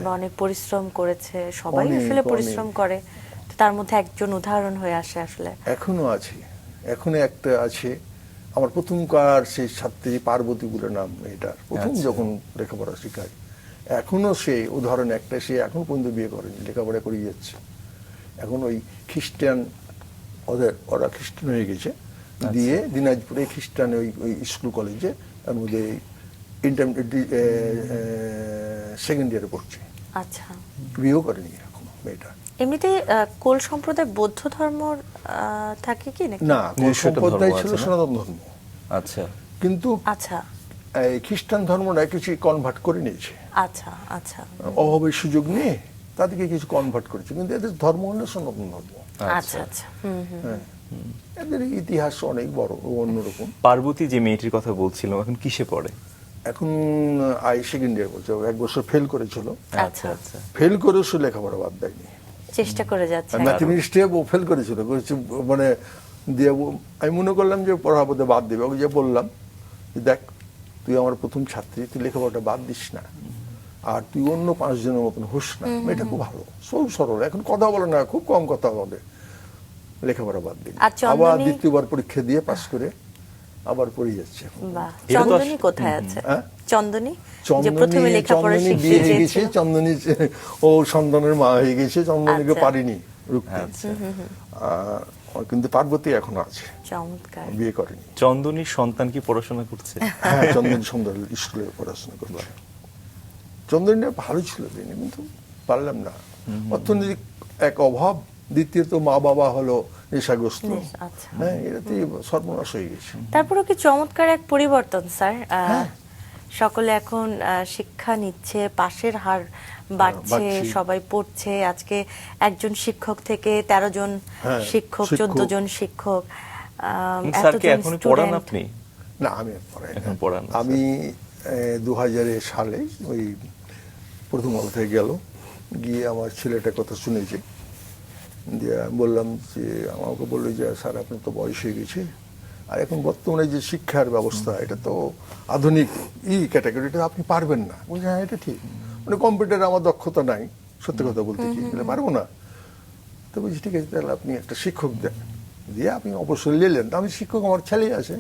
বা অনেক পরিশ্রম করেছে? সবাই অনেক, আসলে অনেক। পরিশ্রম করে, তো তার মধ্যে একজন উদাহরণ হয়ে আসে আসলে। এখনো আছে, এখনো একটা আছে, আমার প্রথমকার সেই ছাত্রী পার্বতী বলে নাম মেয়েটার, প্রথম আচ্ছা। যখন লেখাপড়া শেখায়, এখনো সে উদাহরণ একটা, সে এখন পর্যন্ত বিয়ে করেনি, লেখাপড়া করে যাচ্ছে। এখন ওই খ্রিস্টান, ওরা খ্রিস্টান হয়ে গেছে, দিয়ে দিনাজপুরে খ্রিস্টান ওই স্কুল কলেজে এর মধ্যে সেকেন্ড ইয়ারে পড়ছে, আচ্ছা, বিয়েও করেনি এখনো মেয়েটা। এমনিতে কোল সম্প্রদায় বৌদ্ধ ধর্ম থাকে কি নাকি? না, কোন নিজস্ব একটা সম্প্রদায় ধর্ম ছিল আছে না? সনাতন ধর্ম, আচ্ছা, কিন্তু আচ্ছা, এই খ্রিস্টান ধর্মটা কিছু কনভার্ট করে নিয়েছে, আচ্ছা, আচ্ছা, অভাবের সুযোগ নিয়ে তাদেরকে কিছু কনভার্ট করেছে, কিন্তু এদের ধর্ম হলো সনাতন ধর্ম। আচ্ছা, আচ্ছা, হুম, হুম। হ্যাঁ, এদের ইতিহাস অনেক বড়, অন্যরকম। পার্বতী যে মেয়েটির কথা বলছিলাম এখন কিসে পড়ে? এখন সেকেন্ড ইয়ার বলছে, 1 বছর ফেল করেছিল, আচ্ছা, আচ্ছা, ফেল করেও সে লেখাপড়া বাদ দেয়নি। চেষ্টা করে যাচ্ছে। ম্যাথমেটিক্সে ও ফেল করেছিল, মানে দিয়ে আমি মনে করলাম যে পড়াপড়তে বাদ দেবে, ওকে যে বললাম যে দেখ, তুই আমার প্রথম ছাত্রী, তুই লেখাপড়াটা বাদ দিস না, আর তুই অন্য 5 জনের মতন হোস না। এটা খুব ভালো, খুব সরল, এখন কথা বলে না, খুব কম কথা বলে, লেখাপড়া বাদ দিন। আর চন্দনী? আবার দ্বিতীয়বার পরীক্ষা দিয়ে পাস করে আবার পড়ে যাচ্ছে এখন। বাহ, এটা তো চন্দনী কোথায় আছে? হ্যাঁ? চন্দনী যে প্রথমে লেখাপড়া চন্দনী শিখতে বিয়ে হয়ে গেছে, চেয়েছিল। চন্দনী ও সন্তানের মা হয়ে গেছে, চন্দনীকে আচ্ছা। পারিনি রুখতে। আচ্ছা। কিন্তু পার্বতী এখনো আছে, চমৎকার। বিয়ে করেনি। চন্দনীর সন্তান কি পড়াশোনা করছে? হ্যাঁ, চন্দনী সুন্দর স্কুলে পড়াশোনা করছে। চন্দনীটা ভালো ছিল তিনি, কিন্তু পারলাম না, অর্থনৈতিক এক অভাব, দ্বিতীয়ত মা বাবা হলো নেশাগ্রস্ত। আচ্ছা। হ্যাঁ, এটাতে সর্বনাশ হয়ে গেছে। তারপরেও কি চমৎকার এক পরিবর্তন স্যার। হ্যাঁ। সকলে এখন শিক্ষা নিচ্ছে, পাশের হার বাড়ছে, বাড়ছে। সবাই পড়ছে। আজকে একজন শিক্ষক থেকে 13 জন হ্যাঁ, শিক্ষক, শিক্ষক। 14 জন শিক্ষক, স্যার কি এতজন এখনই পড়ান স্টুডেন্ট। না, আপনি? আমি আর পড়াই না। এখন পড়ান না, আমি 2000 সালে ওই প্রথম আলো থেকে গেল, গিয়ে আমার ছেলেটার কথা শুনেছে, দিয়ে আমি বললাম যে, আমাকে বললো যে স্যার আপনার তো বয়স হয়ে গেছে, আর এখন বর্তমানে যে শিক্ষার ব্যবস্থা, এটা তো আধুনিক ক্যাটাগরিটা, আপনি পারবেন না। বলছি হ্যাঁ এটা ঠিক, মানে কম্পিউটারে আমার দক্ষতা নাই, সত্যি কথা বলতে কি, বলে পারবো না। তো বলছি ঠিক আছে, তাহলে আপনি একটা শিক্ষক দেন। দিয়ে আপনি অবসর নিলেন। আমি শিক্ষক, আমার ছেলে আছে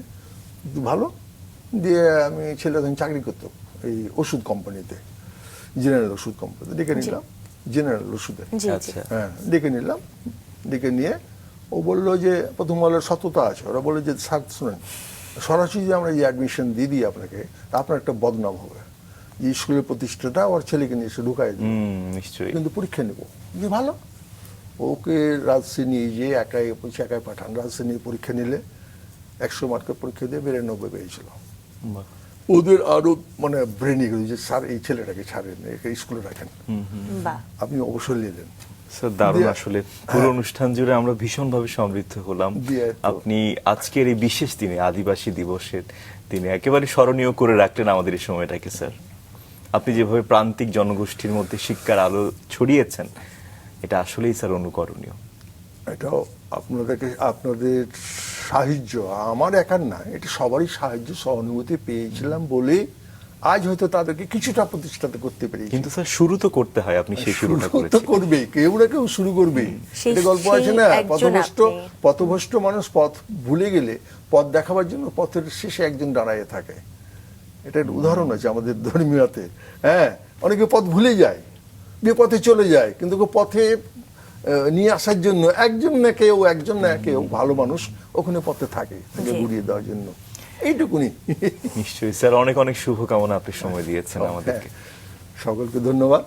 ভালো, দিয়ে আমি ছেলে তখন চাকরি করতো এই ওষুধ কোম্পানিতে, জেনারেল ওষুধ কোম্পানিতে ডেকে নিলাম, জেনারেল ওষুধে। জি জি আচ্ছা হ্যাঁ ডেকে নিলাম, ডেকে নিয়ে ও বললো যে প্রথম বলার সততা আছে, ওরা বলে যে স্যার শুনেন, সরাসরি যে আমরা যে অ্যাডমিশন দিয়ে দিই আপনাকে, তা আপনার একটা বদনাম হবে, যে স্কুলের প্রতিষ্ঠাটা ওর ছেলেকে নিয়ে এসে ঢুকাই দেবে, নিশ্চয়ই। কিন্তু পরীক্ষা নেবো। যে ভালো, ওকে রাজশাহী যে একাই পাঠান, রাজশাহী পরীক্ষা নিলে 100 মার্কের পরীক্ষা দিয়ে 92 পেয়েছিল। বাহ। ওদের আরো মানে ব্রেনি যে স্যার এই ছেলেটাকে ছাড়েন, একে স্কুলে রাখেন। বাহ আপনি অবসর নিলেন। স্যার দারুণ, দিয়ে- আসলে পুরো অনুষ্ঠান জুড়ে আমরা ভীষণভাবে সমৃদ্ধ হলাম। দিয়ে তো- আপনি আজকের এই বিশেষ দিনে, আদিবাসী দিবসের দিনে একেবারে স্মরণীয় করে রাখলেন আমাদের এই সময়টাকে স্যার। আপনি যেভাবে প্রান্তিক জনগোষ্ঠীর মধ্যে শিক্ষার আলো ছড়িয়েছেন, এটা আসলেই স্যার অনুকরণীয়। এটাও আপনাদের সাহায্য, আমার একার না, এটা সবারই সাহায্য সহানুভূতি পেয়েছিলাম বলে আজ হয়তো তাদেরকে কিছুটা প্রতিষ্ঠাত করতে পেরেছি। কিন্তু স্যার শুরু তো করতে হয়, আপনি সেই শুরুটা শুরু তো করেছেন। করবে, কেউ না কেউ শুরু করবে। সেই- এটা গল্প আছে সেই না, একজন পথভ্রষ্ট মানুষ পথ ভুলে গেলে পথ দেখাবার জন্য পথের শেষে একজন দাঁড়ায় থাকে। এটা একটা উদাহরণ আছে আমাদের ধর্মীয়তে। হ্যাঁ, অনেকে পথ ভুলে যায়, বিপথে চলে যায়, কিন্তু পথে নিয়ে আসার জন্য একজন না কেউ ভালো মানুষ ওখানে পথে থাকে, তাকে জি। ঘুরিয়ে দেওয়ার জন্য। এইটুকুনি। নিশ্চয়ই স্যার, অনেক অনেক শুভকামনা আপনি সময় দিয়েছেন আমাদেরকে। হ্যাঁ, সকলকে ধন্যবাদ।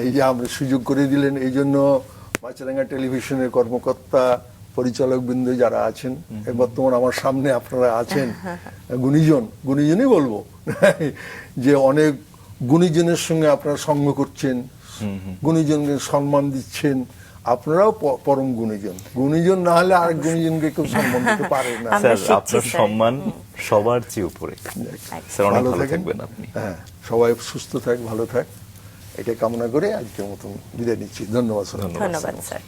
এই যে আমরা সুযোগ করে দিলেন, এই জন্য মাছরাঙ্গা টেলিভিশনের কর্মকর্তা পরিচালক বৃন্দ যারা আছেন, বর্তমান আমার সামনে আপনারা আছেন, গুণীজনই বলবো, যে অনেক গুণীজনের সঙ্গে আপনারা সঙ্গ করছেন, গুণীজনকে সম্মান দিচ্ছেন। আপনারাও পরম গুণীজন না হলে আর গুণীজনকে কেউ সম্মান দিতে পারে না। আমরা স্যার শিখছি, আপনার স্যার। সম্মান সবার চেয়ে উপরে। স্যার অনেক ভালো থাকবেন আপনি। হ্যাঁ, সবাই সুস্থ থাক, ভালো থাক, এটা কামনা করে আজকের মতন বিদায় নিচ্ছি। ধন্যবাদ স্যার। ধন্যবাদ স্যার।